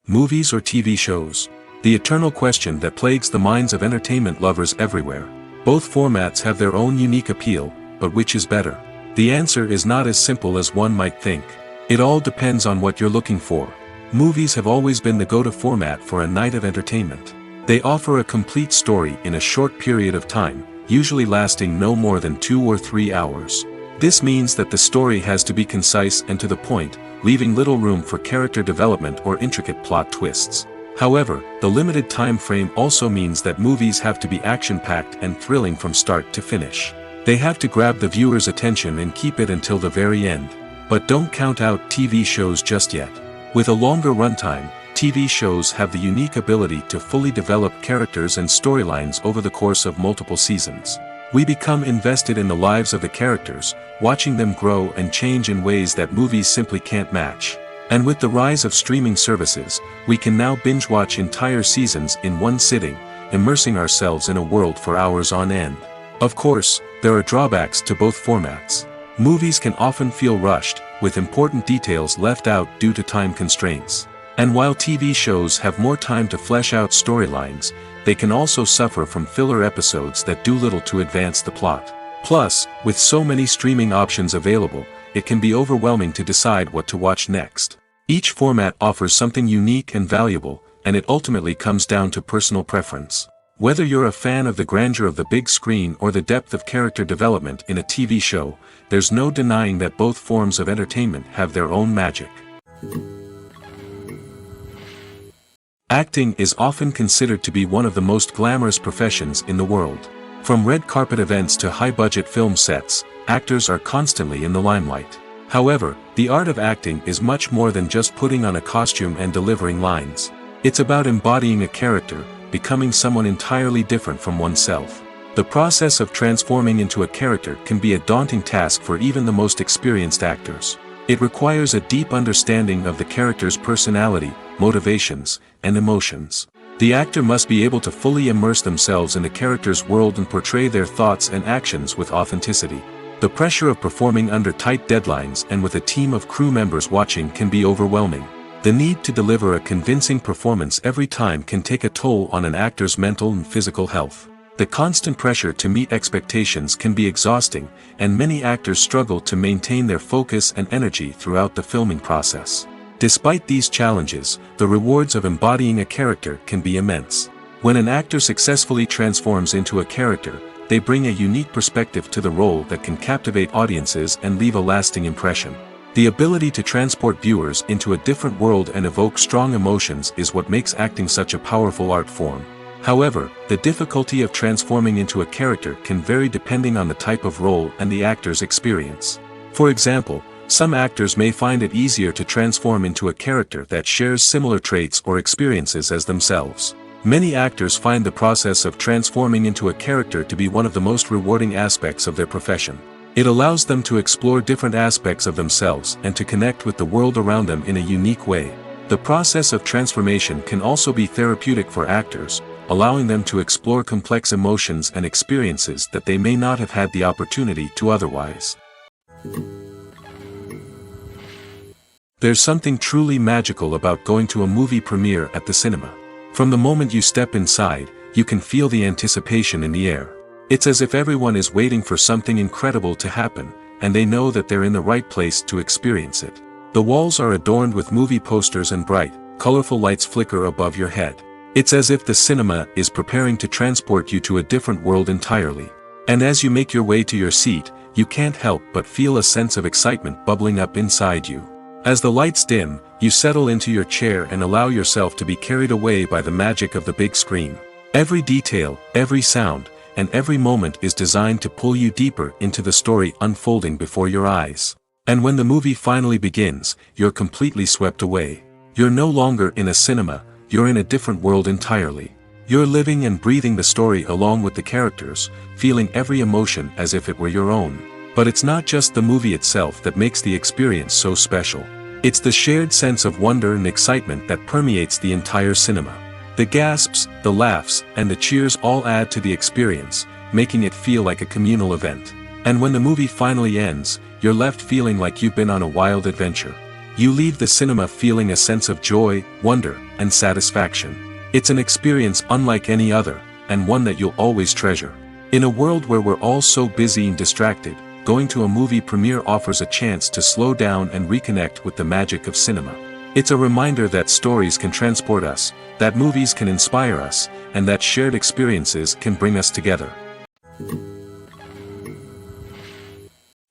Movies or TV shows? The eternal question that plagues the minds of entertainment lovers everywhere. Both formats have their own unique appeal, but which is better? The answer is not as simple as one might think. It all depends on what you're looking for. Movies have always been the go-to format for a night of entertainment. They offer a complete story in a short period of time, usually lasting no more than 2 or 3 hours. This means that the story has to be concise and to the point, leaving little room for character development or intricate plot twists. However, the limited time frame also means that movies have to be action-packed and thrilling from start to finish. They have to grab the viewer's attention and keep it until the very end. But don't count out TV shows just yet. With a longer runtime, TV shows have the unique ability to fully develop characters and storylines over the course of multiple seasons. We become invested in the lives of the characters, watching them grow and change in ways that movies simply can't match. And with the rise of streaming services, we can now binge-watch entire seasons in one sitting, immersing ourselves in a world for hours on end. Of course, there are drawbacks to both formats. Movies can often feel rushed, with important details left out due to time constraints. And while TV shows have more time to flesh out storylines, they can also suffer from filler episodes that do little to advance the plot. Plus, with so many streaming options available, it can be overwhelming to decide what to watch next. Each format offers something unique and valuable, and it ultimately comes down to personal preference. Whether you're a fan of the grandeur of the big screen or the depth of character development in a TV show, there's no denying that both forms of entertainment have their own magic. Acting is often considered to be one of the most glamorous professions in the world. From red carpet events to high-budget film sets, actors are constantly in the limelight. However, the art of acting is much more than just putting on a costume and delivering lines. It's about embodying a character, becoming someone entirely different from oneself. The process of transforming into a character can be a daunting task for even the most experienced actors. It requires a deep understanding of the character's personality, motivations, and emotions. The actor must be able to fully immerse themselves in the character's world and portray their thoughts and actions with authenticity. The pressure of performing under tight deadlines and with a team of crew members watching can be overwhelming. The need to deliver a convincing performance every time can take a toll on an actor's mental and physical health. The constant pressure to meet expectations can be exhausting, and many actors struggle to maintain their focus and energy throughout the filming process. Despite these challenges, the rewards of embodying a character can be immense. When an actor successfully transforms into a character, they bring a unique perspective to the role that can captivate audiences and leave a lasting impression. The ability to transport viewers into a different world and evoke strong emotions is what makes acting such a powerful art form. However, the difficulty of transforming into a character can vary depending on the type of role and the actor's experience. For example, some actors may find it easier to transform into a character that shares similar traits or experiences as themselves. Many actors find the process of transforming into a character to be one of the most rewarding aspects of their profession. It allows them to explore different aspects of themselves and to connect with the world around them in a unique way. The process of transformation can also be therapeutic for actors, allowing them to explore complex emotions and experiences that they may not have had the opportunity to otherwise. There's something truly magical about going to a movie premiere at the cinema. From the moment you step inside, you can feel the anticipation in the air. It's as if everyone is waiting for something incredible to happen, and they know that they're in the right place to experience it. The walls are adorned with movie posters and bright, colorful lights flicker above your head. It's as if the cinema is preparing to transport you to a different world entirely. And as you make your way to your seat, you can't help but feel a sense of excitement bubbling up inside you. As the lights dim, you settle into your chair and allow yourself to be carried away by the magic of the big screen. Every detail, every sound, and every moment is designed to pull you deeper into the story unfolding before your eyes. And when the movie finally begins, you're completely swept away. You're no longer in a cinema, you're in a different world entirely. You're living and breathing the story along with the characters, feeling every emotion as if it were your own. But it's not just the movie itself that makes the experience so special. It's the shared sense of wonder and excitement that permeates the entire cinema. The gasps, the laughs, and the cheers all add to the experience, making it feel like a communal event. And when the movie finally ends, you're left feeling like you've been on a wild adventure. You leave the cinema feeling a sense of joy, wonder, and satisfaction. It's an experience unlike any other, and one that you'll always treasure. In a world where we're all so busy and distracted, going to a movie premiere offers a chance to slow down and reconnect with the magic of cinema. It's a reminder that stories can transport us, that movies can inspire us, and that shared experiences can bring us together.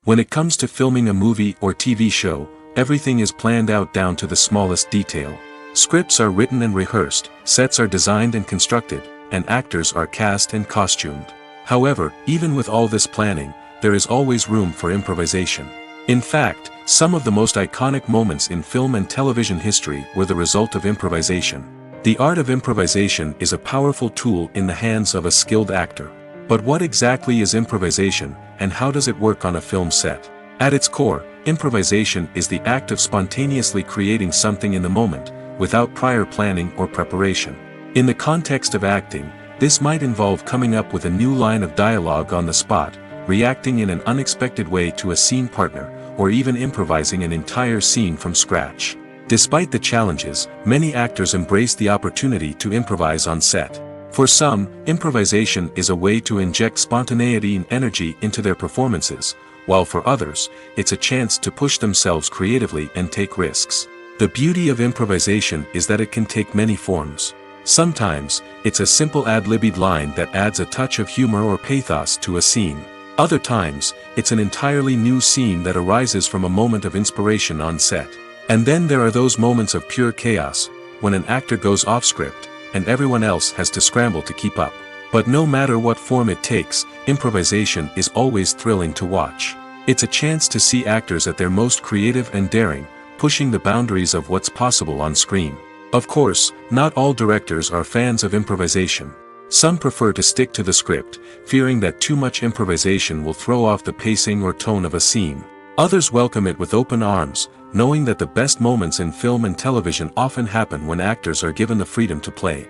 When it comes to filming a movie or TV show, everything is planned out down to the smallest detail. Scripts are written and rehearsed, sets are designed and constructed, and actors are cast and costumed. However, even with all this planning, there is always room for improvisation. In fact, some of the most iconic moments in film and television history were the result of improvisation. The art of improvisation is a powerful tool in the hands of a skilled actor. But what exactly is improvisation, and how does it work on a film set? At its core, improvisation is the act of spontaneously creating something in the moment, without prior planning or preparation. In the context of acting, this might involve coming up with a new line of dialogue on the spot, reacting in an unexpected way to a scene partner, or even improvising an entire scene from scratch. Despite the challenges, many actors embrace the opportunity to improvise on set. For some, improvisation is a way to inject spontaneity and energy into their performances, while for others, it's a chance to push themselves creatively and take risks. The beauty of improvisation is that it can take many forms. Sometimes, it's a simple ad-libbed line that adds a touch of humor or pathos to a scene. Other times, it's an entirely new scene that arises from a moment of inspiration on set. And then there are those moments of pure chaos, when an actor goes off script, and everyone else has to scramble to keep up. But no matter what form it takes, improvisation is always thrilling to watch. It's a chance to see actors at their most creative and daring, pushing the boundaries of what's possible on screen. Of course, not all directors are fans of improvisation. Some prefer to stick to the script, fearing that too much improvisation will throw off the pacing or tone of a scene. Others welcome it with open arms, knowing that the best moments in film and television often happen when actors are given the freedom to play.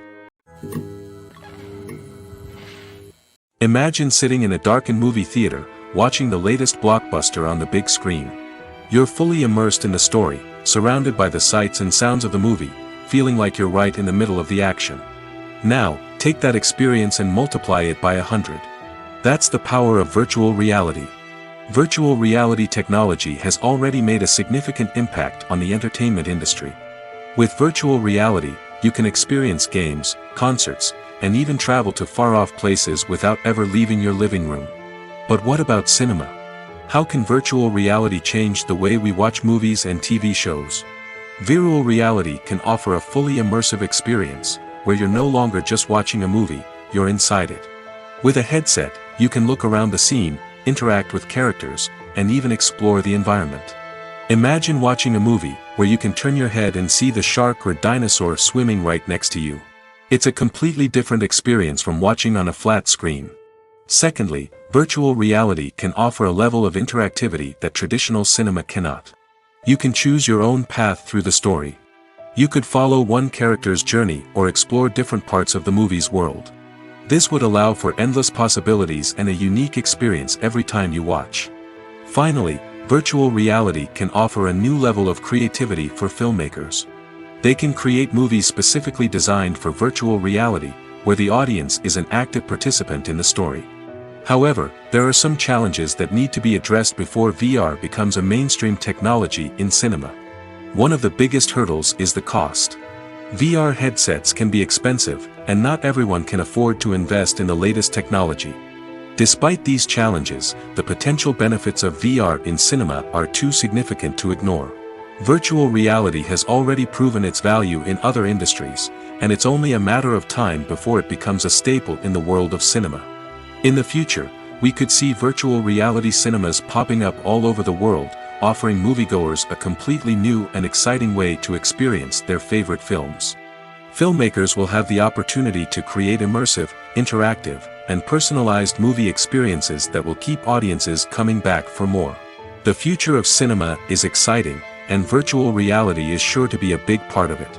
Imagine sitting in a darkened movie theater, watching the latest blockbuster on the big screen. You're fully immersed in the story, surrounded by the sights and sounds of the movie, feeling like you're right in the middle of the action. Now, take that experience and multiply it by 100. That's the power of virtual reality. Virtual reality technology has already made a significant impact on the entertainment industry. With virtual reality, you can experience games, concerts, and even travel to far-off places without ever leaving your living room. But what about cinema? How can virtual reality change the way we watch movies and TV shows? Virtual reality can offer a fully immersive experience, where you're no longer just watching a movie, you're inside it. With a headset, you can look around the scene, interact with characters, and even explore the environment. Imagine watching a movie, where you can turn your head and see the shark or dinosaur swimming right next to you. It's a completely different experience from watching on a flat screen. Secondly, virtual reality can offer a level of interactivity that traditional cinema cannot. You can choose your own path through the story. You could follow one character's journey or explore different parts of the movie's world. This would allow for endless possibilities and a unique experience every time you watch. Finally, virtual reality can offer a new level of creativity for filmmakers. They can create movies specifically designed for virtual reality, where the audience is an active participant in the story. However, there are some challenges that need to be addressed before VR becomes a mainstream technology in cinema. One of the biggest hurdles is the cost. VR headsets can be expensive, and not everyone can afford to invest in the latest technology. Despite these challenges, the potential benefits of VR in cinema are too significant to ignore. Virtual reality has already proven its value in other industries, and it's only a matter of time before it becomes a staple in the world of cinema. In the future, we could see virtual reality cinemas popping up all over the world, offering moviegoers a completely new and exciting way to experience their favorite films. Filmmakers will have the opportunity to create immersive, interactive, and personalized movie experiences that will keep audiences coming back for more. The future of cinema is exciting, and virtual reality is sure to be a big part of it.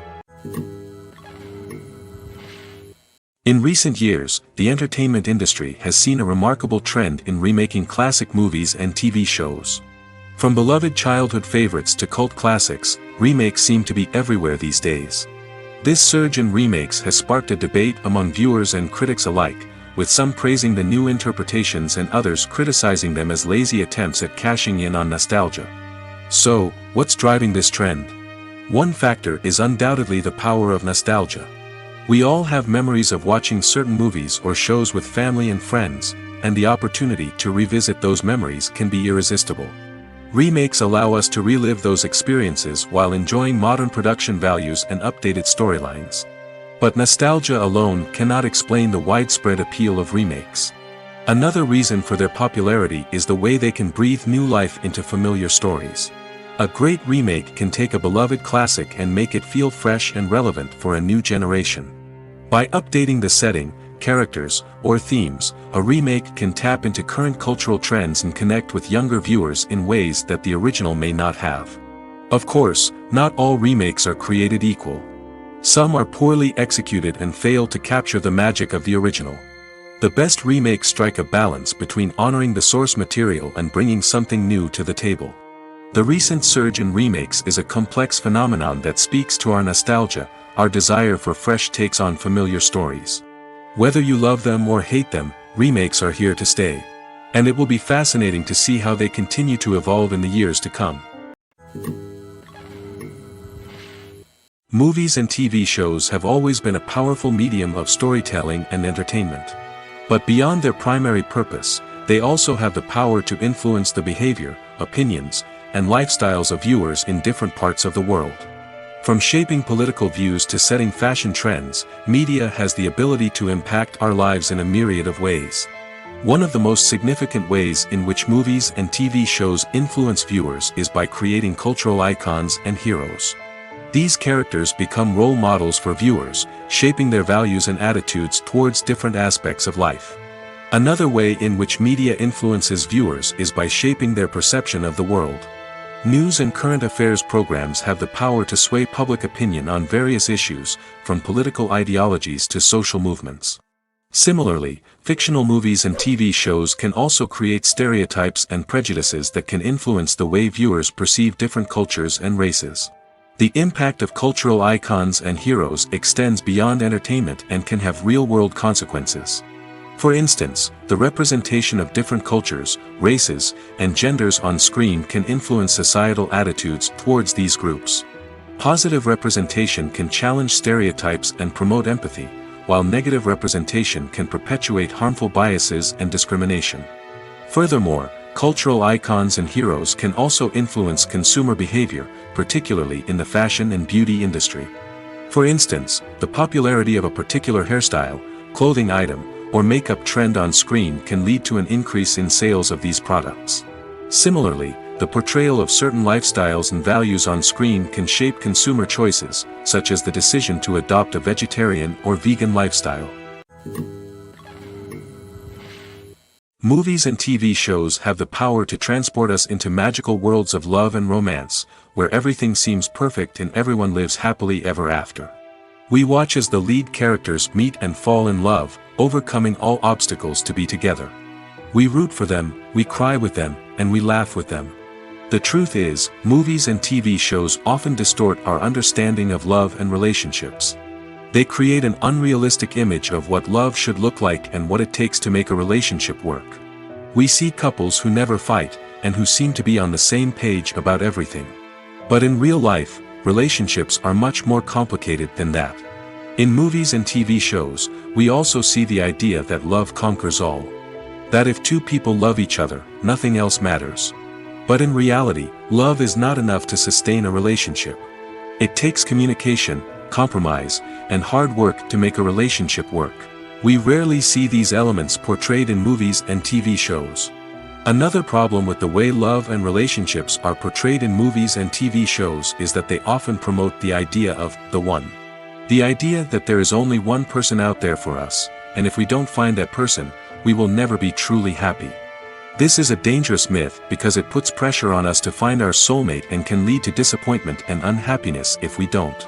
In recent years, the entertainment industry has seen a remarkable trend in remaking classic movies and TV shows. From beloved childhood favorites to cult classics, remakes seem to be everywhere these days. This surge in remakes has sparked a debate among viewers and critics alike, with some praising the new interpretations and others criticizing them as lazy attempts at cashing in on nostalgia. So, what's driving this trend? One factor is undoubtedly the power of nostalgia. We all have memories of watching certain movies or shows with family and friends, and the opportunity to revisit those memories can be irresistible. Remakes allow us to relive those experiences while enjoying modern production values and updated storylines. But nostalgia alone cannot explain the widespread appeal of remakes. Another reason for their popularity is the way they can breathe new life into familiar stories. A great remake can take a beloved classic and make it feel fresh and relevant for a new generation. By updating the setting, characters, or themes, a remake can tap into current cultural trends and connect with younger viewers in ways that the original may not have. Of course, not all remakes are created equal. Some are poorly executed and fail to capture the magic of the original. The best remakes strike a balance between honoring the source material and bringing something new to the table. The recent surge in remakes is a complex phenomenon that speaks to our nostalgia, our desire for fresh takes on familiar stories. Whether you love them or hate them, remakes are here to stay. And it will be fascinating to see how they continue to evolve in the years to come. Movies and TV shows have always been a powerful medium of storytelling and entertainment. But beyond their primary purpose, they also have the power to influence the behavior, opinions, and lifestyles of viewers in different parts of the world. From shaping political views to setting fashion trends, media has the ability to impact our lives in a myriad of ways. One of the most significant ways in which movies and TV shows influence viewers is by creating cultural icons and heroes. These characters become role models for viewers, shaping their values and attitudes towards different aspects of life. Another way in which media influences viewers is by shaping their perception of the world. News and current affairs programs have the power to sway public opinion on various issues, from political ideologies to social movements. Similarly, fictional movies and TV shows can also create stereotypes and prejudices that can influence the way viewers perceive different cultures and races. The impact of cultural icons and heroes extends beyond entertainment and can have real-world consequences. For instance, the representation of different cultures, races, and genders on screen can influence societal attitudes towards these groups. Positive representation can challenge stereotypes and promote empathy, while negative representation can perpetuate harmful biases and discrimination. Furthermore, cultural icons and heroes can also influence consumer behavior, particularly in the fashion and beauty industry. For instance, the popularity of a particular hairstyle, clothing item, or makeup trend on screen can lead to an increase in sales of these products. Similarly, the portrayal of certain lifestyles and values on screen can shape consumer choices, such as the decision to adopt a vegetarian or vegan lifestyle. Movies and TV shows have the power to transport us into magical worlds of love and romance, where everything seems perfect and everyone lives happily ever after. We watch as the lead characters meet and fall in love, overcoming all obstacles to be together. We root for them, we cry with them, and we laugh with them. The truth is, movies and TV shows often distort our understanding of love and relationships. They create an unrealistic image of what love should look like and what it takes to make a relationship work. We see couples who never fight, and who seem to be on the same page about everything. But in real life, relationships are much more complicated than that. In movies and TV shows, we also see the idea that love conquers all. That if two people love each other, nothing else matters. But in reality, love is not enough to sustain a relationship. It takes communication, compromise, and hard work to make a relationship work. We rarely see these elements portrayed in movies and TV shows. Another problem with the way love and relationships are portrayed in movies and TV shows is that they often promote the idea of the one. The idea that there is only one person out there for us, and if we don't find that person, we will never be truly happy. This is a dangerous myth because it puts pressure on us to find our soulmate and can lead to disappointment and unhappiness if we don't.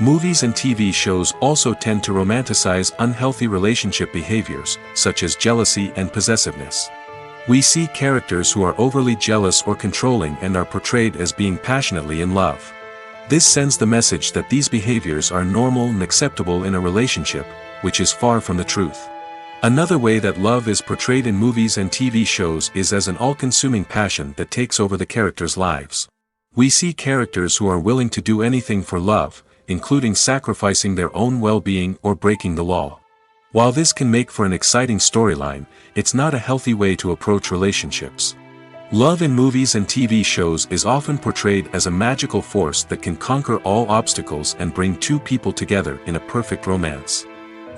Movies and TV shows also tend to romanticize unhealthy relationship behaviors, such as jealousy and possessiveness. We see characters who are overly jealous or controlling and are portrayed as being passionately in love. This sends the message that these behaviors are normal and acceptable in a relationship, which is far from the truth. Another way that love is portrayed in movies and TV shows is as an all-consuming passion that takes over the characters' lives. We see characters who are willing to do anything for love, including sacrificing their own well-being or breaking the law. While this can make for an exciting storyline, it's not a healthy way to approach relationships. Love in movies and TV shows is often portrayed as a magical force that can conquer all obstacles and bring two people together in a perfect romance.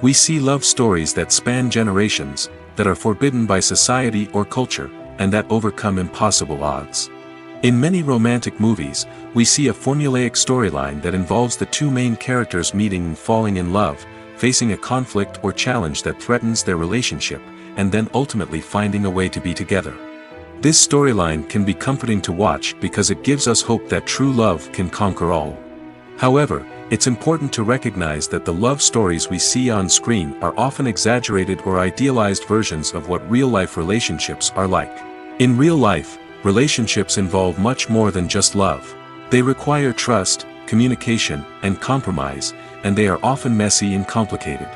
We see love stories that span generations, that are forbidden by society or culture, and that overcome impossible odds. In many romantic movies, we see a formulaic storyline that involves the two main characters meeting and falling in love, facing a conflict or challenge that threatens their relationship, and then ultimately finding a way to be together. This storyline can be comforting to watch because it gives us hope that true love can conquer all. However, it's important to recognize that the love stories we see on screen are often exaggerated or idealized versions of what real-life relationships are like. In real life, relationships involve much more than just love. They require trust, communication, and compromise, and they are often messy and complicated.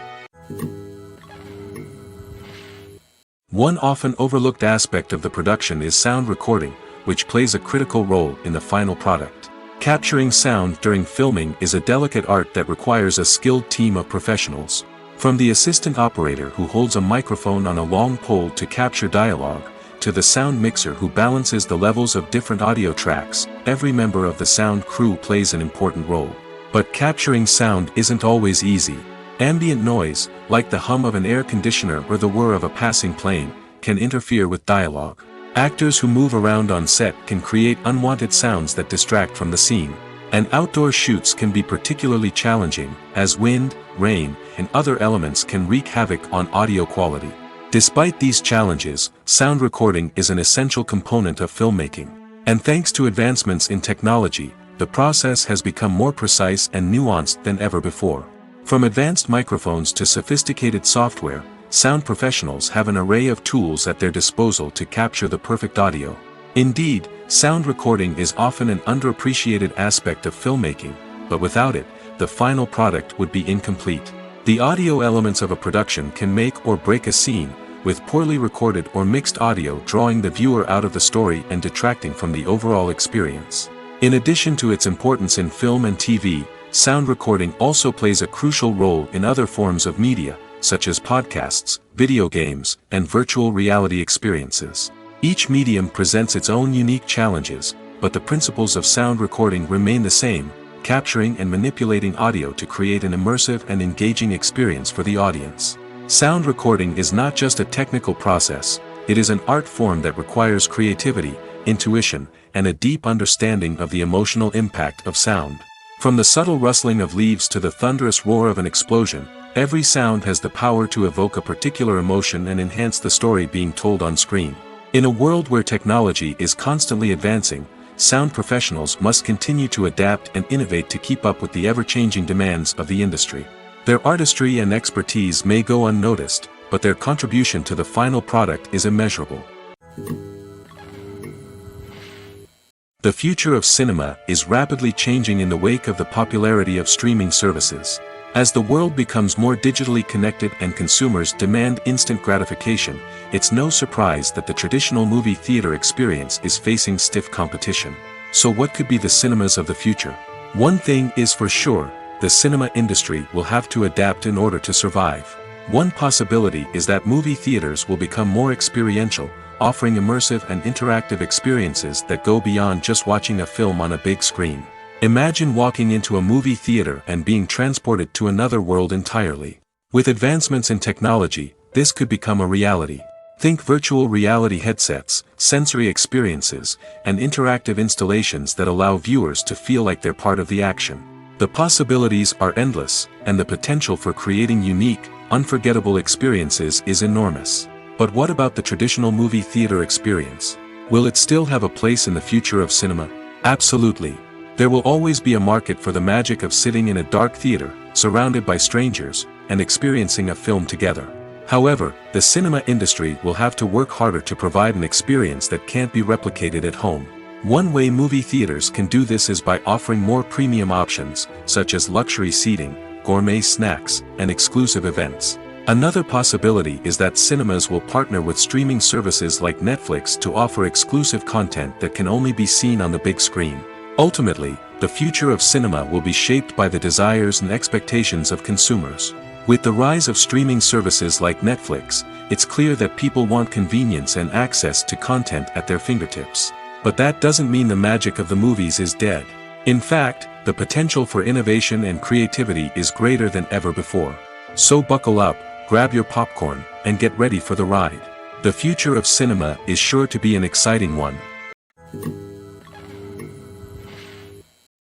One often overlooked aspect of the production is sound recording, which plays a critical role in the final product. Capturing sound during filming is a delicate art that requires a skilled team of professionals. From the assistant operator who holds a microphone on a long pole to capture dialogue, to the sound mixer who balances the levels of different audio tracks, every member of the sound crew plays an important role. But capturing sound isn't always easy. Ambient noise, like the hum of an air conditioner or the whir of a passing plane, can interfere with dialogue. Actors who move around on set can create unwanted sounds that distract from the scene. And outdoor shoots can be particularly challenging, as wind, rain, and other elements can wreak havoc on audio quality. Despite these challenges, sound recording is an essential component of filmmaking. And thanks to advancements in technology, the process has become more precise and nuanced than ever before. From advanced microphones to sophisticated software, sound professionals have an array of tools at their disposal to capture the perfect audio. Indeed, sound recording is often an underappreciated aspect of filmmaking, but without it, the final product would be incomplete. The audio elements of a production can make or break a scene, with poorly recorded or mixed audio drawing the viewer out of the story and detracting from the overall experience. In addition to its importance in film and TV, sound recording also plays a crucial role in other forms of media, such as podcasts, video games, and virtual reality experiences. Each medium presents its own unique challenges, but the principles of sound recording remain the same, capturing and manipulating audio to create an immersive and engaging experience for the audience. Sound recording is not just a technical process, it is an art form that requires creativity, intuition, and a deep understanding of the emotional impact of sound. From the subtle rustling of leaves to the thunderous roar of an explosion, every sound has the power to evoke a particular emotion and enhance the story being told on screen. In a world where technology is constantly advancing, sound professionals must continue to adapt and innovate to keep up with the ever-changing demands of the industry. Their artistry and expertise may go unnoticed, but their contribution to the final product is immeasurable. The future of cinema is rapidly changing in the wake of the popularity of streaming services. As the world becomes more digitally connected and consumers demand instant gratification, it's no surprise that the traditional movie theater experience is facing stiff competition. So what could be the cinemas of the future? One thing is for sure, the cinema industry will have to adapt in order to survive. One possibility is that movie theaters will become more experiential, offering immersive and interactive experiences that go beyond just watching a film on a big screen. Imagine walking into a movie theater and being transported to another world entirely. With advancements in technology, this could become a reality. Think virtual reality headsets, sensory experiences, and interactive installations that allow viewers to feel like they're part of the action. The possibilities are endless, and the potential for creating unique, unforgettable experiences is enormous. But what about the traditional movie theater experience? Will it still have a place in the future of cinema? Absolutely. There will always be a market for the magic of sitting in a dark theater, surrounded by strangers, and experiencing a film together. However, the cinema industry will have to work harder to provide an experience that can't be replicated at home. One way movie theaters can do this is by offering more premium options, such as luxury seating, gourmet snacks, and exclusive events. Another possibility is that cinemas will partner with streaming services like Netflix to offer exclusive content that can only be seen on the big screen. Ultimately, the future of cinema will be shaped by the desires and expectations of consumers. With the rise of streaming services like Netflix, it's clear that people want convenience and access to content at their fingertips. But that doesn't mean the magic of the movies is dead. In fact, the potential for innovation and creativity is greater than ever before. So buckle up, grab your popcorn, and get ready for the ride. The future of cinema is sure to be an exciting one.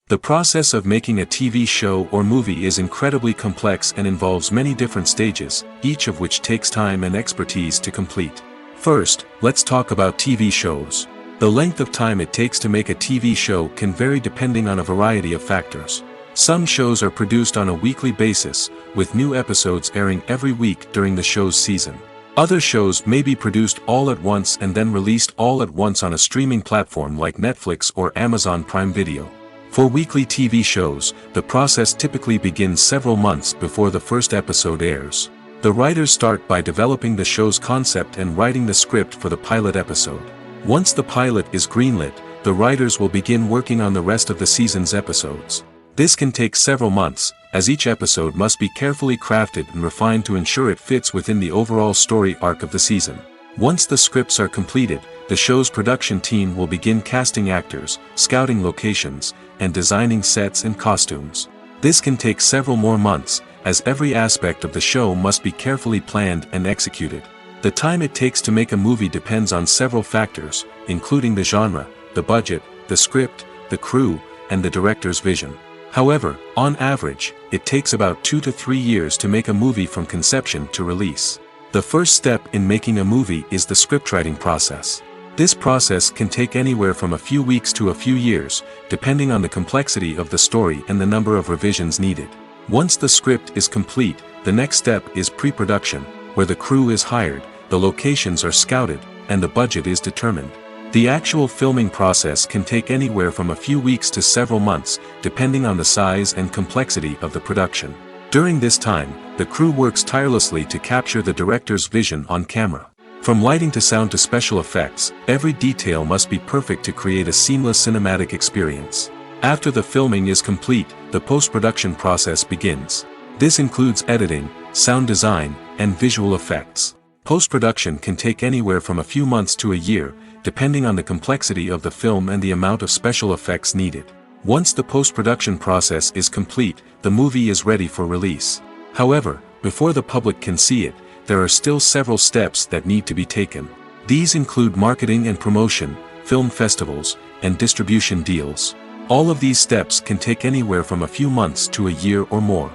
The process of making a TV show or movie is incredibly complex and involves many different stages, each of which takes time and expertise to complete. First, let's talk about TV shows. The length of time it takes to make a TV show can vary depending on a variety of factors. Some shows are produced on a weekly basis, with new episodes airing every week during the show's season. Other shows may be produced all at once and then released all at once on a streaming platform like Netflix or Amazon Prime Video. For weekly TV shows, the process typically begins several months before the first episode airs. The writers start by developing the show's concept and writing the script for the pilot episode. Once the pilot is greenlit, the writers will begin working on the rest of the season's episodes. This can take several months, as each episode must be carefully crafted and refined to ensure it fits within the overall story arc of the season. Once the scripts are completed, the show's production team will begin casting actors, scouting locations, and designing sets and costumes. This can take several more months, as every aspect of the show must be carefully planned and executed. The time it takes to make a movie depends on several factors, including the genre, the budget, the script, the crew, and the director's vision. However, on average, it takes about 2 to 3 years to make a movie from conception to release. The first step in making a movie is the scriptwriting process. This process can take anywhere from a few weeks to a few years, depending on the complexity of the story and the number of revisions needed. Once the script is complete, the next step is pre-production, where the crew is hired, the locations are scouted, and the budget is determined. The actual filming process can take anywhere from a few weeks to several months, depending on the size and complexity of the production. During this time, the crew works tirelessly to capture the director's vision on camera. From lighting to sound to special effects, every detail must be perfect to create a seamless cinematic experience. After the filming is complete, the post-production process begins. This includes editing, sound design, and visual effects. Post-production can take anywhere from a few months to a year, depending on the complexity of the film and the amount of special effects needed. Once the post-production process is complete, the movie is ready for release. However, before the public can see it, there are still several steps that need to be taken. These include marketing and promotion, film festivals, and distribution deals. All of these steps can take anywhere from a few months to a year or more.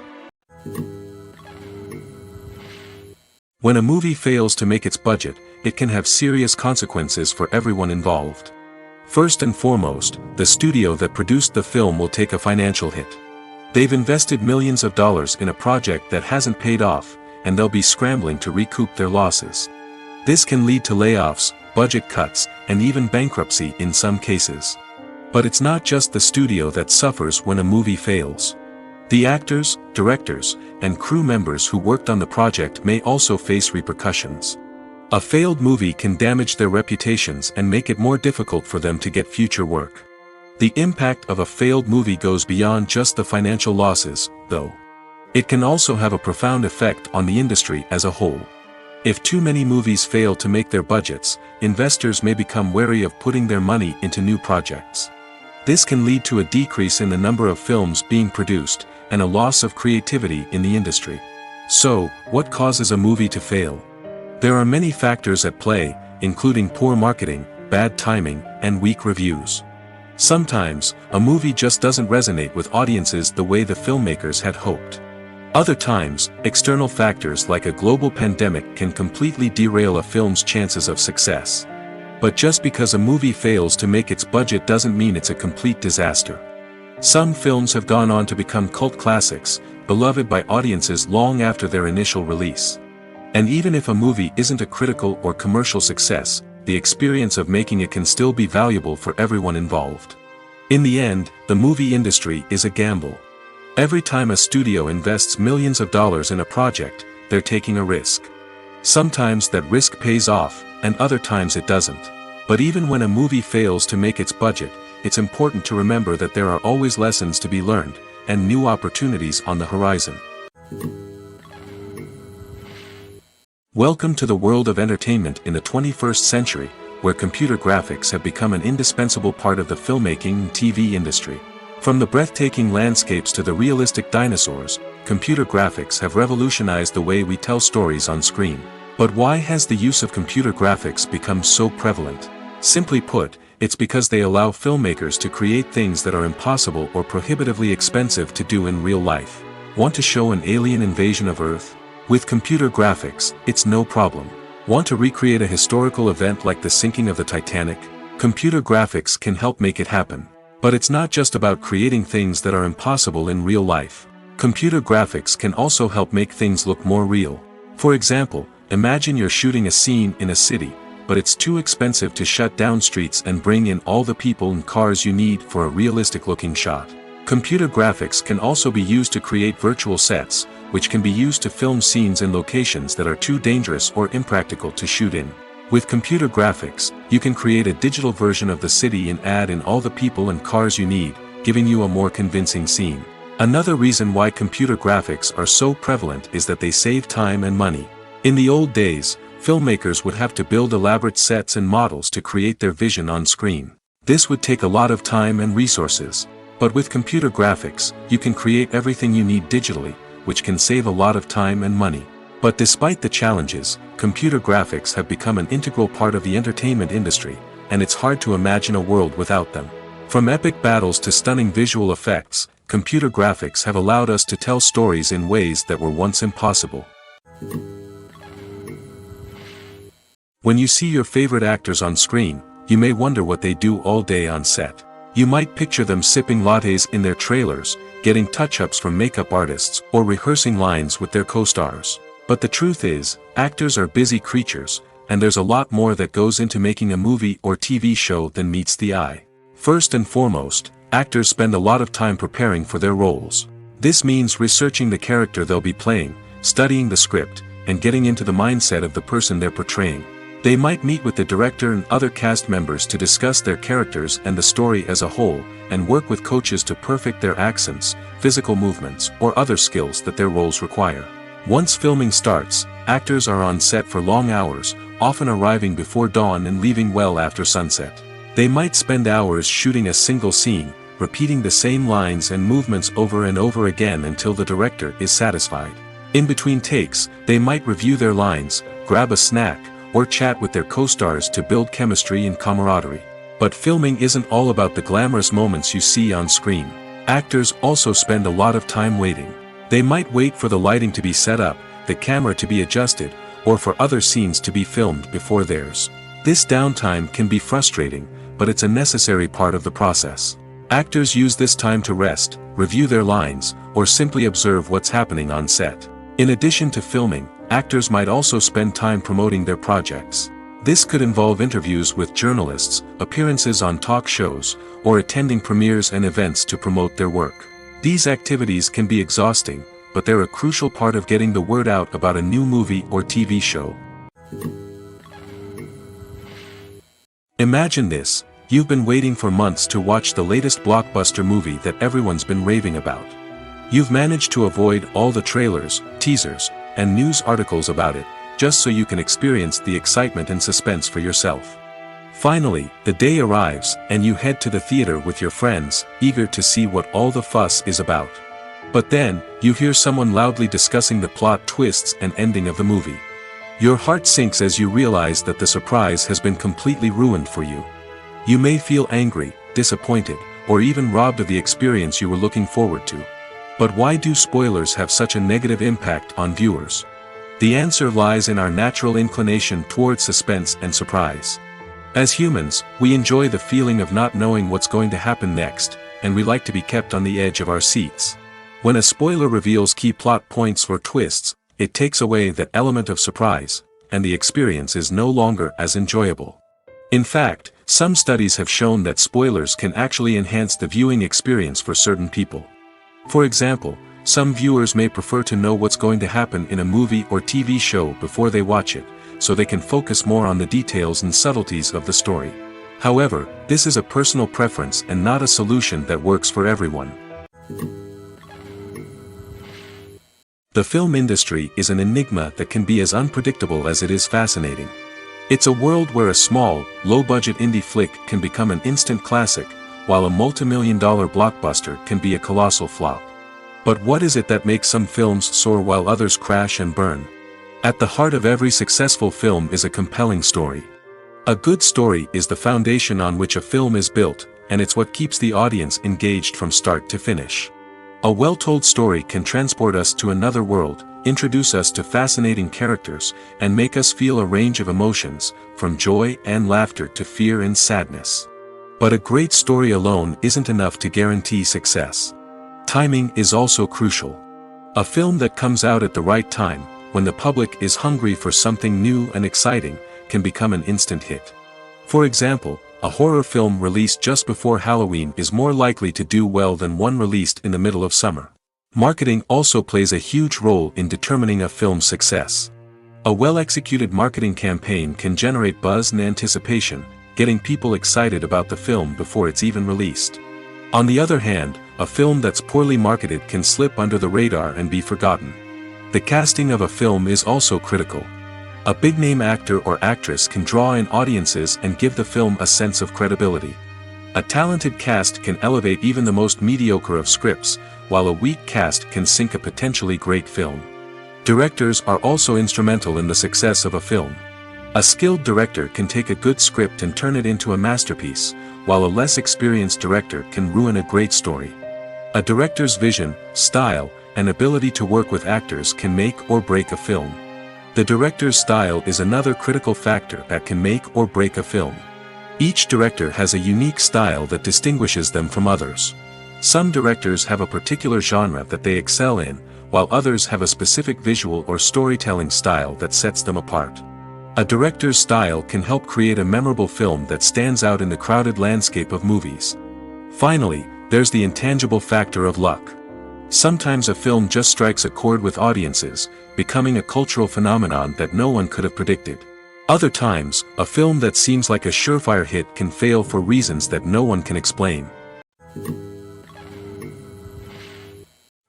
When a movie fails to make its budget, it can have serious consequences for everyone involved. First and foremost, the studio that produced the film will take a financial hit. They've invested millions of dollars in a project that hasn't paid off, and they'll be scrambling to recoup their losses. This can lead to layoffs, budget cuts, and even bankruptcy in some cases. But it's not just the studio that suffers when a movie fails. The actors, directors, and crew members who worked on the project may also face repercussions. A failed movie can damage their reputations and make it more difficult for them to get future work. The impact of a failed movie goes beyond just the financial losses, though. It can also have a profound effect on the industry as a whole. If too many movies fail to make their budgets, investors may become wary of putting their money into new projects. This can lead to a decrease in the number of films being produced, and a loss of creativity in the industry. So, what causes a movie to fail? There are many factors at play, including poor marketing, bad timing, and weak reviews. Sometimes, a movie just doesn't resonate with audiences the way the filmmakers had hoped. Other times, external factors like a global pandemic can completely derail a film's chances of success. But just because a movie fails to make its budget doesn't mean it's a complete disaster. Some films have gone on to become cult classics, beloved by audiences long after their initial release. And even if a movie isn't a critical or commercial success, the experience of making it can still be valuable for everyone involved. In the end, the movie industry is a gamble. Every time a studio invests millions of dollars in a project, they're taking a risk. Sometimes that risk pays off, and other times it doesn't. But even when a movie fails to make its budget, it's important to remember that there are always lessons to be learned, and new opportunities on the horizon. Welcome to the world of entertainment in the 21st century, where computer graphics have become an indispensable part of the filmmaking and TV industry. From the breathtaking landscapes to the realistic dinosaurs, computer graphics have revolutionized the way we tell stories on screen. But why has the use of computer graphics become so prevalent? Simply put, it's because they allow filmmakers to create things that are impossible or prohibitively expensive to do in real life. Want to show an alien invasion of Earth? With computer graphics, it's no problem. Want to recreate a historical event like the sinking of the Titanic? Computer graphics can help make it happen. But it's not just about creating things that are impossible in real life. Computer graphics can also help make things look more real. For example, imagine you're shooting a scene in a city, but it's too expensive to shut down streets and bring in all the people and cars you need for a realistic-looking shot. Computer graphics can also be used to create virtual sets, which can be used to film scenes in locations that are too dangerous or impractical to shoot in. With computer graphics, you can create a digital version of the city and add in all the people and cars you need, giving you a more convincing scene. Another reason why computer graphics are so prevalent is that they save time and money. In the old days, filmmakers would have to build elaborate sets and models to create their vision on screen. This would take a lot of time and resources. But with computer graphics, you can create everything you need digitally, which can save a lot of time and money. But despite the challenges, computer graphics have become an integral part of the entertainment industry, and it's hard to imagine a world without them. From epic battles to stunning visual effects, computer graphics have allowed us to tell stories in ways that were once impossible. When you see your favorite actors on screen, you may wonder what they do all day on set. You might picture them sipping lattes in their trailers, getting touch-ups from makeup artists, or rehearsing lines with their co-stars. But the truth is, actors are busy creatures, and there's a lot more that goes into making a movie or TV show than meets the eye. First and foremost, actors spend a lot of time preparing for their roles. This means researching the character they'll be playing, studying the script, and getting into the mindset of the person they're portraying. They might meet with the director and other cast members to discuss their characters and the story as a whole, and work with coaches to perfect their accents, physical movements, or other skills that their roles require. Once filming starts, actors are on set for long hours, often arriving before dawn and leaving well after sunset. They might spend hours shooting a single scene, repeating the same lines and movements over and over again until the director is satisfied. In between takes, they might review their lines, grab a snack, or chat with their co-stars to build chemistry and camaraderie. But filming isn't all about the glamorous moments you see on screen. Actors also spend a lot of time waiting. They might wait for the lighting to be set up, the camera to be adjusted, or for other scenes to be filmed before theirs. This downtime can be frustrating, but it's a necessary part of the process. Actors use this time to rest, review their lines, or simply observe what's happening on set. In addition to filming, actors might also spend time promoting their projects. This could involve interviews with journalists, appearances on talk shows, or attending premieres and events to promote their work. These activities can be exhausting, but they're a crucial part of getting the word out about a new movie or TV show. Imagine this: you've been waiting for months to watch the latest blockbuster movie that everyone's been raving about. You've managed to avoid all the trailers, teasers, and news articles about it, just so you can experience the excitement and suspense for yourself. Finally, the day arrives, and you head to the theater with your friends, eager to see what all the fuss is about. But then, you hear someone loudly discussing the plot twists and ending of the movie. Your heart sinks as you realize that the surprise has been completely ruined for you. You may feel angry, disappointed, or even robbed of the experience you were looking forward to. But why do spoilers have such a negative impact on viewers? The answer lies in our natural inclination towards suspense and surprise. As humans, we enjoy the feeling of not knowing what's going to happen next, and we like to be kept on the edge of our seats. When a spoiler reveals key plot points or twists, it takes away that element of surprise, and the experience is no longer as enjoyable. In fact, some studies have shown that spoilers can actually enhance the viewing experience for certain people. For example, some viewers may prefer to know what's going to happen in a movie or TV show before they watch it, so they can focus more on the details and subtleties of the story. However, this is a personal preference and not a solution that works for everyone. The film industry is an enigma that can be as unpredictable as it is fascinating. It's a world where a small, low-budget indie flick can become an instant classic, while a multi-million-dollar blockbuster can be a colossal flop. But what is it that makes some films soar while others crash and burn? At the heart of every successful film is a compelling story. A good story is the foundation on which a film is built, and it's what keeps the audience engaged from start to finish. A well-told story can transport us to another world, introduce us to fascinating characters, and make us feel a range of emotions, from joy and laughter to fear and sadness. But a great story alone isn't enough to guarantee success. Timing is also crucial. A film that comes out at the right time, when the public is hungry for something new and exciting, can become an instant hit. For example, a horror film released just before Halloween is more likely to do well than one released in the middle of summer. Marketing also plays a huge role in determining a film's success. A well-executed marketing campaign can generate buzz and anticipation, getting people excited about the film before it's even released. On the other hand, a film that's poorly marketed can slip under the radar and be forgotten. The casting of a film is also critical. A big-name actor or actress can draw in audiences and give the film a sense of credibility. A talented cast can elevate even the most mediocre of scripts, while a weak cast can sink a potentially great film. Directors are also instrumental in the success of a film. A skilled director can take a good script and turn it into a masterpiece, while a less experienced director can ruin a great story. A director's vision, style, and ability to work with actors can make or break a film. The director's style is another critical factor that can make or break a film. Each director has a unique style that distinguishes them from others. Some directors have a particular genre that they excel in, while others have a specific visual or storytelling style that sets them apart. A director's style can help create a memorable film that stands out in the crowded landscape of movies. Finally, there's the intangible factor of luck. Sometimes a film just strikes a chord with audiences, becoming a cultural phenomenon that no one could have predicted. Other times, a film that seems like a surefire hit can fail for reasons that no one can explain.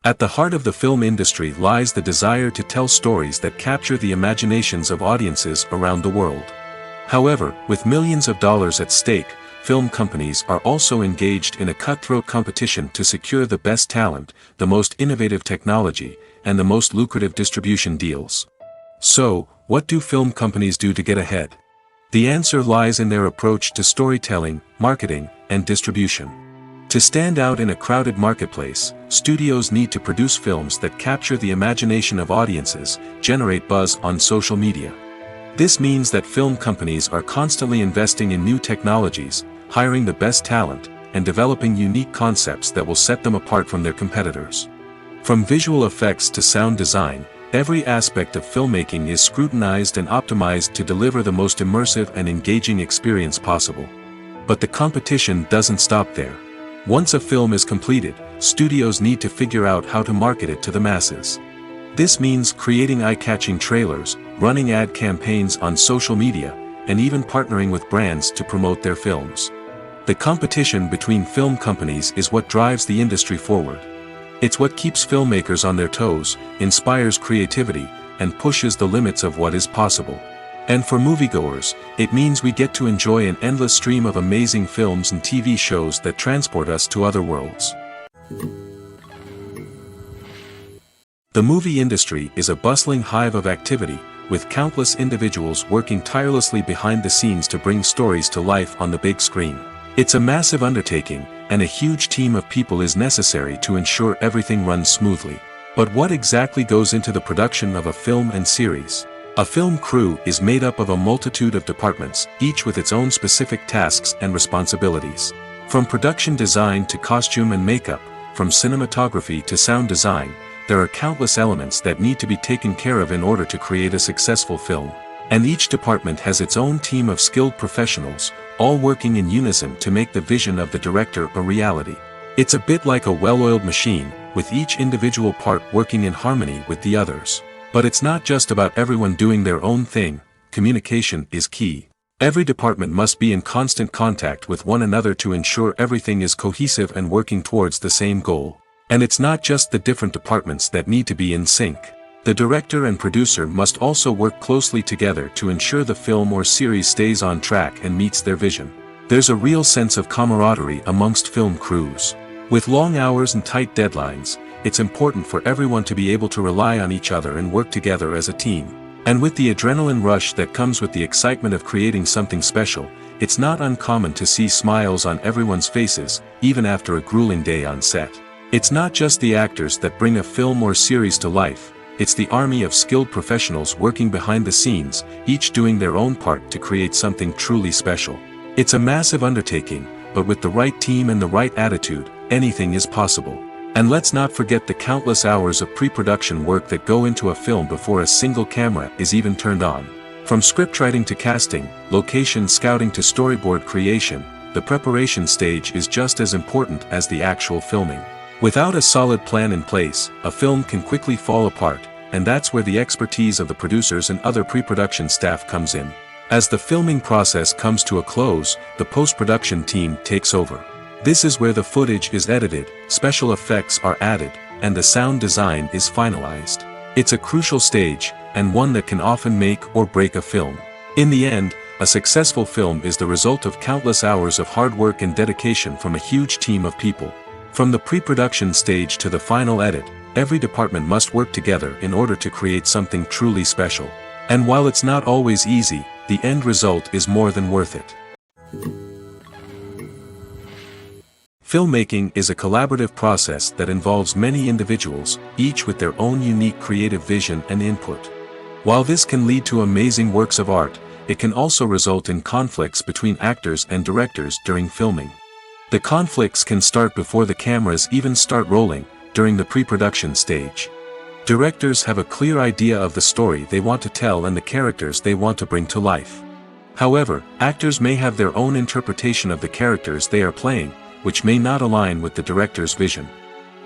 At the heart of the film industry lies the desire to tell stories that capture the imaginations of audiences around the world. However, with millions of dollars at stake, film companies are also engaged in a cutthroat competition to secure the best talent, the most innovative technology, and the most lucrative distribution deals. So, what do film companies do to get ahead? The answer lies in their approach to storytelling, marketing, and distribution. To stand out in a crowded marketplace, studios need to produce films that capture the imagination of audiences, generate buzz on social media. This means that film companies are constantly investing in new technologies, hiring the best talent, and developing unique concepts that will set them apart from their competitors. From visual effects to sound design, every aspect of filmmaking is scrutinized and optimized to deliver the most immersive and engaging experience possible. But the competition doesn't stop there. Once a film is completed, studios need to figure out how to market it to the masses. This means creating eye-catching trailers, running ad campaigns on social media, and even partnering with brands to promote their films. The competition between film companies is what drives the industry forward. It's what keeps filmmakers on their toes, inspires creativity, and pushes the limits of what is possible. And for moviegoers, it means we get to enjoy an endless stream of amazing films and TV shows that transport us to other worlds. The movie industry is a bustling hive of activity, with countless individuals working tirelessly behind the scenes to bring stories to life on the big screen. It's a massive undertaking, and a huge team of people is necessary to ensure everything runs smoothly. But what exactly goes into the production of a film and series? A film crew is made up of a multitude of departments, each with its own specific tasks and responsibilities. From production design to costume and makeup, from cinematography to sound design, there are countless elements that need to be taken care of in order to create a successful film. And each department has its own team of skilled professionals, all working in unison to make the vision of the director a reality. It's a bit like a well-oiled machine, with each individual part working in harmony with the others. But it's not just about everyone doing their own thing. Communication is key. Every department must be in constant contact with one another to ensure everything is cohesive and working towards the same goal. And it's not just the different departments that need to be in sync. The director and producer must also work closely together to ensure the film or series stays on track and meets their vision. There's a real sense of camaraderie amongst film crews. With long hours and tight deadlines, it's important for everyone to be able to rely on each other and work together as a team. And with the adrenaline rush that comes with the excitement of creating something special, it's not uncommon to see smiles on everyone's faces, even after a grueling day on set. It's not just the actors that bring a film or series to life, it's the army of skilled professionals working behind the scenes, each doing their own part to create something truly special. It's a massive undertaking, but with the right team and the right attitude, anything is possible. And let's not forget the countless hours of pre-production work that go into a film before a single camera is even turned on. From scriptwriting to casting, location scouting to storyboard creation, the preparation stage is just as important as the actual filming. Without a solid plan in place, a film can quickly fall apart, and that's where the expertise of the producers and other pre-production staff comes in. As the filming process comes to a close, the post-production team takes over. This is where the footage is edited, special effects are added, and the sound design is finalized. It's a crucial stage, and one that can often make or break a film. In the end, a successful film is the result of countless hours of hard work and dedication from a huge team of people. From the pre-production stage to the final edit, every department must work together in order to create something truly special. And while it's not always easy, the end result is more than worth it. Filmmaking is a collaborative process that involves many individuals, each with their own unique creative vision and input. While this can lead to amazing works of art, it can also result in conflicts between actors and directors during filming. The conflicts can start before the cameras even start rolling, during the pre-production stage. Directors have a clear idea of the story they want to tell and the characters they want to bring to life. However, actors may have their own interpretation of the characters they are playing, which may not align with the director's vision.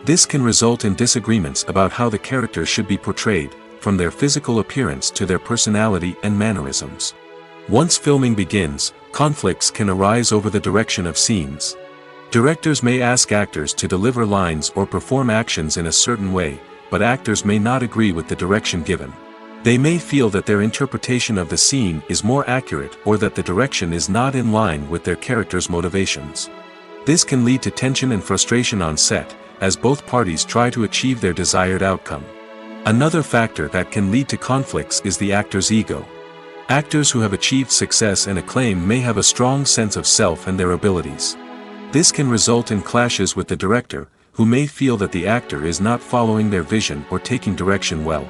This can result in disagreements about how the characters should be portrayed, from their physical appearance to their personality and mannerisms. Once filming begins, conflicts can arise over the direction of scenes. Directors may ask actors to deliver lines or perform actions in a certain way, but actors may not agree with the direction given. They may feel that their interpretation of the scene is more accurate or that the direction is not in line with their character's motivations. This can lead to tension and frustration on set, as both parties try to achieve their desired outcome. Another factor that can lead to conflicts is the actor's ego. Actors who have achieved success and acclaim may have a strong sense of self and their abilities. This can result in clashes with the director, who may feel that the actor is not following their vision or taking direction well.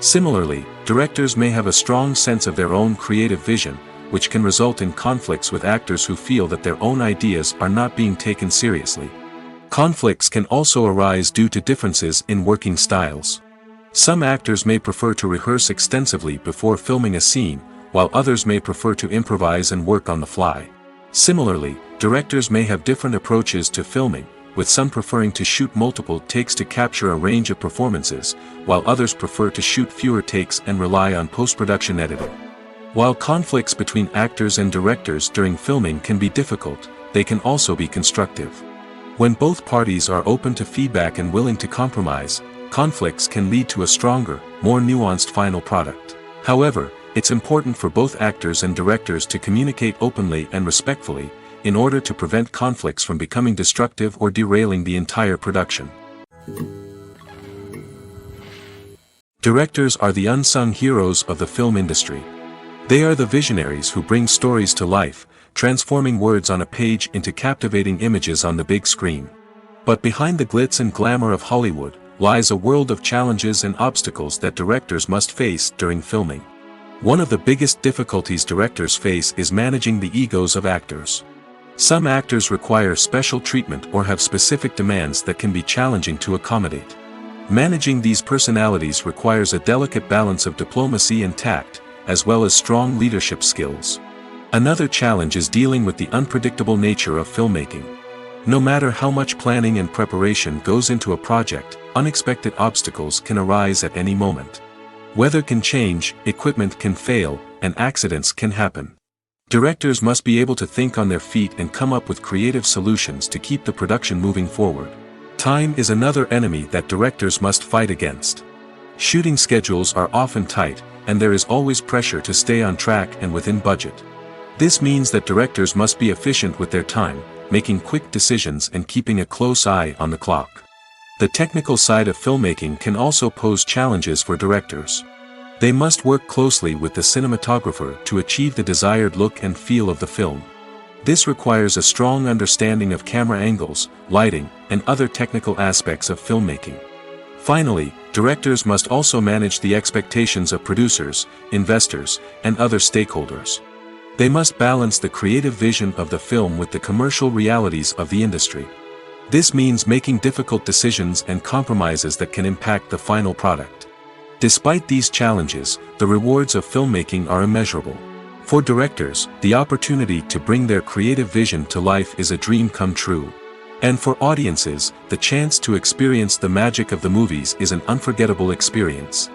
Similarly, directors may have a strong sense of their own creative vision, which can result in conflicts with actors who feel that their own ideas are not being taken seriously. Conflicts can also arise due to differences in working styles. Some actors may prefer to rehearse extensively before filming a scene, while others may prefer to improvise and work on the fly. Similarly, directors may have different approaches to filming, with some preferring to shoot multiple takes to capture a range of performances, while others prefer to shoot fewer takes and rely on post-production editing. While conflicts between actors and directors during filming can be difficult, they can also be constructive. When both parties are open to feedback and willing to compromise, conflicts can lead to a stronger, more nuanced final product. However, it's important for both actors and directors to communicate openly and respectfully, in order to prevent conflicts from becoming destructive or derailing the entire production. Directors are the unsung heroes of the film industry. They are the visionaries who bring stories to life, transforming words on a page into captivating images on the big screen. But behind the glitz and glamour of Hollywood, lies a world of challenges and obstacles that directors must face during filming. One of the biggest difficulties directors face is managing the egos of actors. Some actors require special treatment or have specific demands that can be challenging to accommodate. Managing these personalities requires a delicate balance of diplomacy and tact, as well as strong leadership skills. Another challenge is dealing with the unpredictable nature of filmmaking. No matter how much planning and preparation goes into a project, unexpected obstacles can arise at any moment. Weather can change, equipment can fail, and accidents can happen. Directors must be able to think on their feet and come up with creative solutions to keep the production moving forward. Time is another enemy that directors must fight against. Shooting schedules are often tight, and there is always pressure to stay on track and within budget. This means that directors must be efficient with their time, making quick decisions and keeping a close eye on the clock. The technical side of filmmaking can also pose challenges for directors. They must work closely with the cinematographer to achieve the desired look and feel of the film. This requires a strong understanding of camera angles, lighting, and other technical aspects of filmmaking. Finally, directors must also manage the expectations of producers, investors, and other stakeholders. They must balance the creative vision of the film with the commercial realities of the industry. This means making difficult decisions and compromises that can impact the final product. Despite these challenges, the rewards of filmmaking are immeasurable. For directors, the opportunity to bring their creative vision to life is a dream come true. And for audiences, the chance to experience the magic of the movies is an unforgettable experience.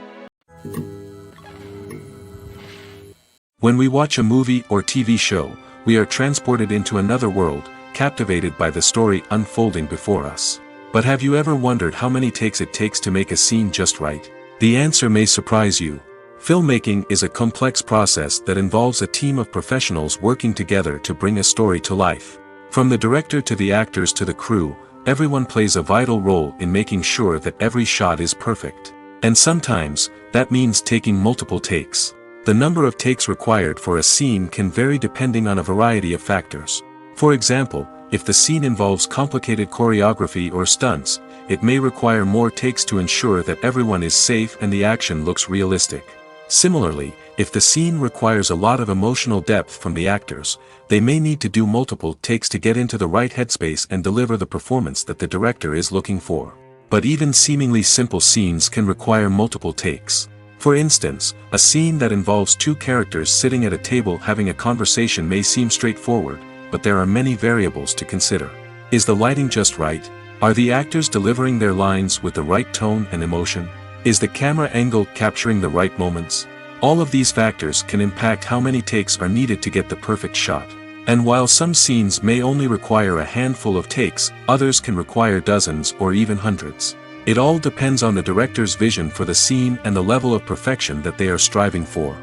When we watch a movie or TV show, we are transported into another world, captivated by the story unfolding before us. But have you ever wondered how many takes it takes to make a scene just right? The answer may surprise you. Filmmaking is a complex process that involves a team of professionals working together to bring a story to life. From the director to the actors to the crew, everyone plays a vital role in making sure that every shot is perfect. And sometimes, that means taking multiple takes. The number of takes required for a scene can vary depending on a variety of factors. For example, if the scene involves complicated choreography or stunts, it may require more takes to ensure that everyone is safe and the action looks realistic. Similarly, if the scene requires a lot of emotional depth from the actors, they may need to do multiple takes to get into the right headspace and deliver the performance that the director is looking for. But even seemingly simple scenes can require multiple takes. For instance, a scene that involves two characters sitting at a table having a conversation may seem straightforward, but there are many variables to consider. Is the lighting just right? Are the actors delivering their lines with the right tone and emotion? Is the camera angle capturing the right moments? All of these factors can impact how many takes are needed to get the perfect shot. And while some scenes may only require a handful of takes, others can require dozens or even hundreds. It all depends on the director's vision for the scene and the level of perfection that they are striving for.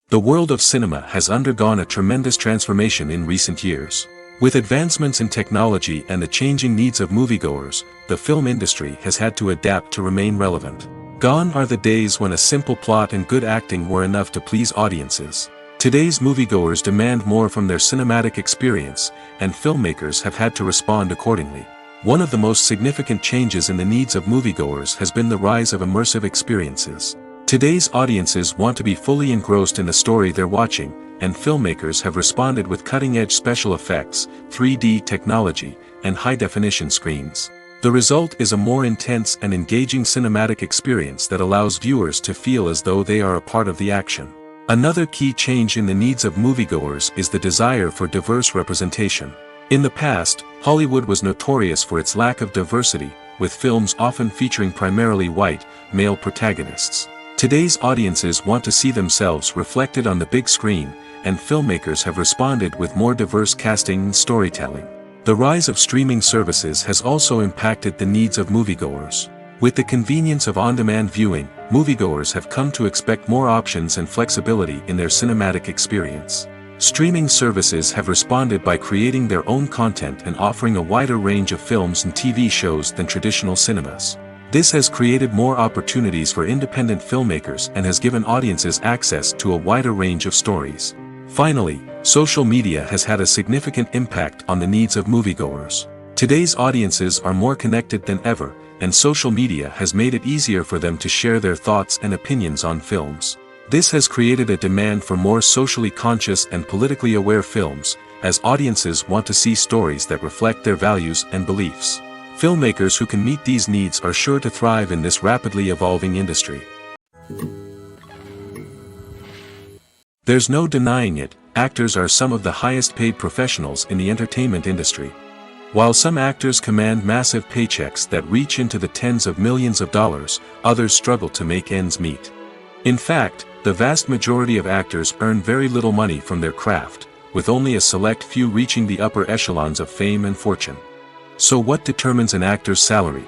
The world of cinema has undergone a tremendous transformation in recent years. With advancements in technology and the changing needs of moviegoers, the film industry has had to adapt to remain relevant. Gone are the days when a simple plot and good acting were enough to please audiences. Today's moviegoers demand more from their cinematic experience, and filmmakers have had to respond accordingly. One of the most significant changes in the needs of moviegoers has been the rise of immersive experiences. Today's audiences want to be fully engrossed in the story they're watching, and filmmakers have responded with cutting-edge special effects, 3D technology, and high-definition screens. The result is a more intense and engaging cinematic experience that allows viewers to feel as though they are a part of the action. Another key change in the needs of moviegoers is the desire for diverse representation. In the past, Hollywood was notorious for its lack of diversity, with films often featuring primarily white, male protagonists. Today's audiences want to see themselves reflected on the big screen, and filmmakers have responded with more diverse casting and storytelling. The rise of streaming services has also impacted the needs of moviegoers. With the convenience of on-demand viewing, moviegoers have come to expect more options and flexibility in their cinematic experience. Streaming services have responded by creating their own content and offering a wider range of films and TV shows than traditional cinemas. This has created more opportunities for independent filmmakers and has given audiences access to a wider range of stories. Finally, social media has had a significant impact on the needs of moviegoers. Today's audiences are more connected than ever, and social media has made it easier for them to share their thoughts and opinions on films. This has created a demand for more socially conscious and politically aware films, as audiences want to see stories that reflect their values and beliefs. Filmmakers who can meet these needs are sure to thrive in this rapidly evolving industry. There's no denying it, actors are some of the highest paid professionals in the entertainment industry. While some actors command massive paychecks that reach into the tens of millions of dollars, others struggle to make ends meet. In fact, the vast majority of actors earn very little money from their craft, with only a select few reaching the upper echelons of fame and fortune. So what determines an actor's salary?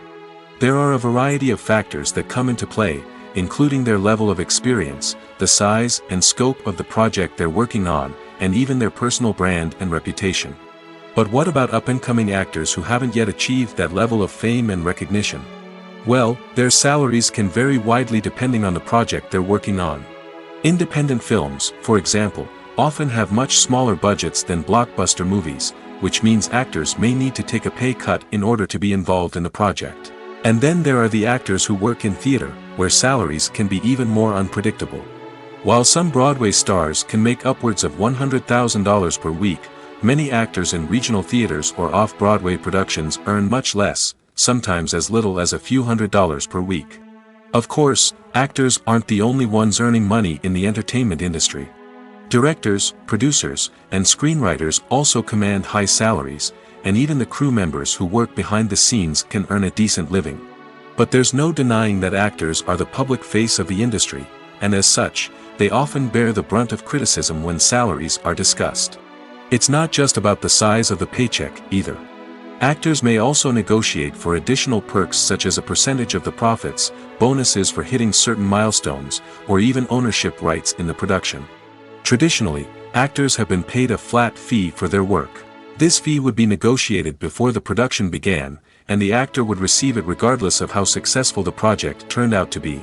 There are a variety of factors that come into play, including their level of experience, the size and scope of the project they're working on, and even their personal brand and reputation. But what about up-and-coming actors who haven't yet achieved that level of fame and recognition? Well, their salaries can vary widely depending on the project they're working on. Independent films, for example, often have much smaller budgets than blockbuster movies, which means actors may need to take a pay cut in order to be involved in the project. And then there are the actors who work in theater, where salaries can be even more unpredictable. While some Broadway stars can make upwards of $100,000 per week, many actors in regional theaters or off-Broadway productions earn much less, sometimes as little as a few $100s per week. Of course, actors aren't the only ones earning money in the entertainment industry. Directors, producers, and screenwriters also command high salaries, and even the crew members who work behind the scenes can earn a decent living. But there's no denying that actors are the public face of the industry, and as such, they often bear the brunt of criticism when salaries are discussed. It's not just about the size of the paycheck, either. Actors may also negotiate for additional perks such as a percentage of the profits, bonuses for hitting certain milestones, or even ownership rights in the production. Traditionally, actors have been paid a flat fee for their work. This fee would be negotiated before the production began, and the actor would receive it regardless of how successful the project turned out to be.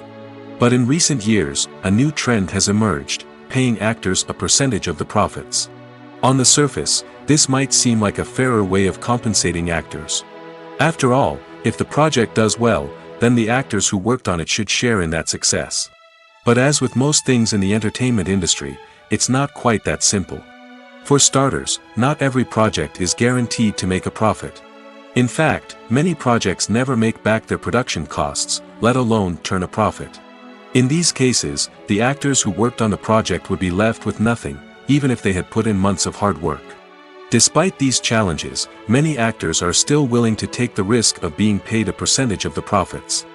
But in recent years, a new trend has emerged, paying actors a percentage of the profits. On the surface, this might seem like a fairer way of compensating actors. After all, if the project does well, then the actors who worked on it should share in that success. But as with most things in the entertainment industry, it's not quite that simple. For starters, not every project is guaranteed to make a profit. In fact, many projects never make back their production costs, let alone turn a profit. In these cases, the actors who worked on the project would be left with nothing, even if they had put in months of hard work. Despite these challenges, many actors are still willing to take the risk of being paid a percentage of the profits.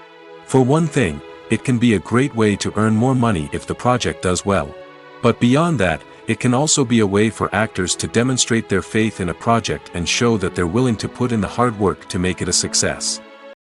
For one thing, it can be a great way to earn more money if the project does well. But beyond that, it can also be a way for actors to demonstrate their faith in a project and show that they're willing to put in the hard work to make it a success.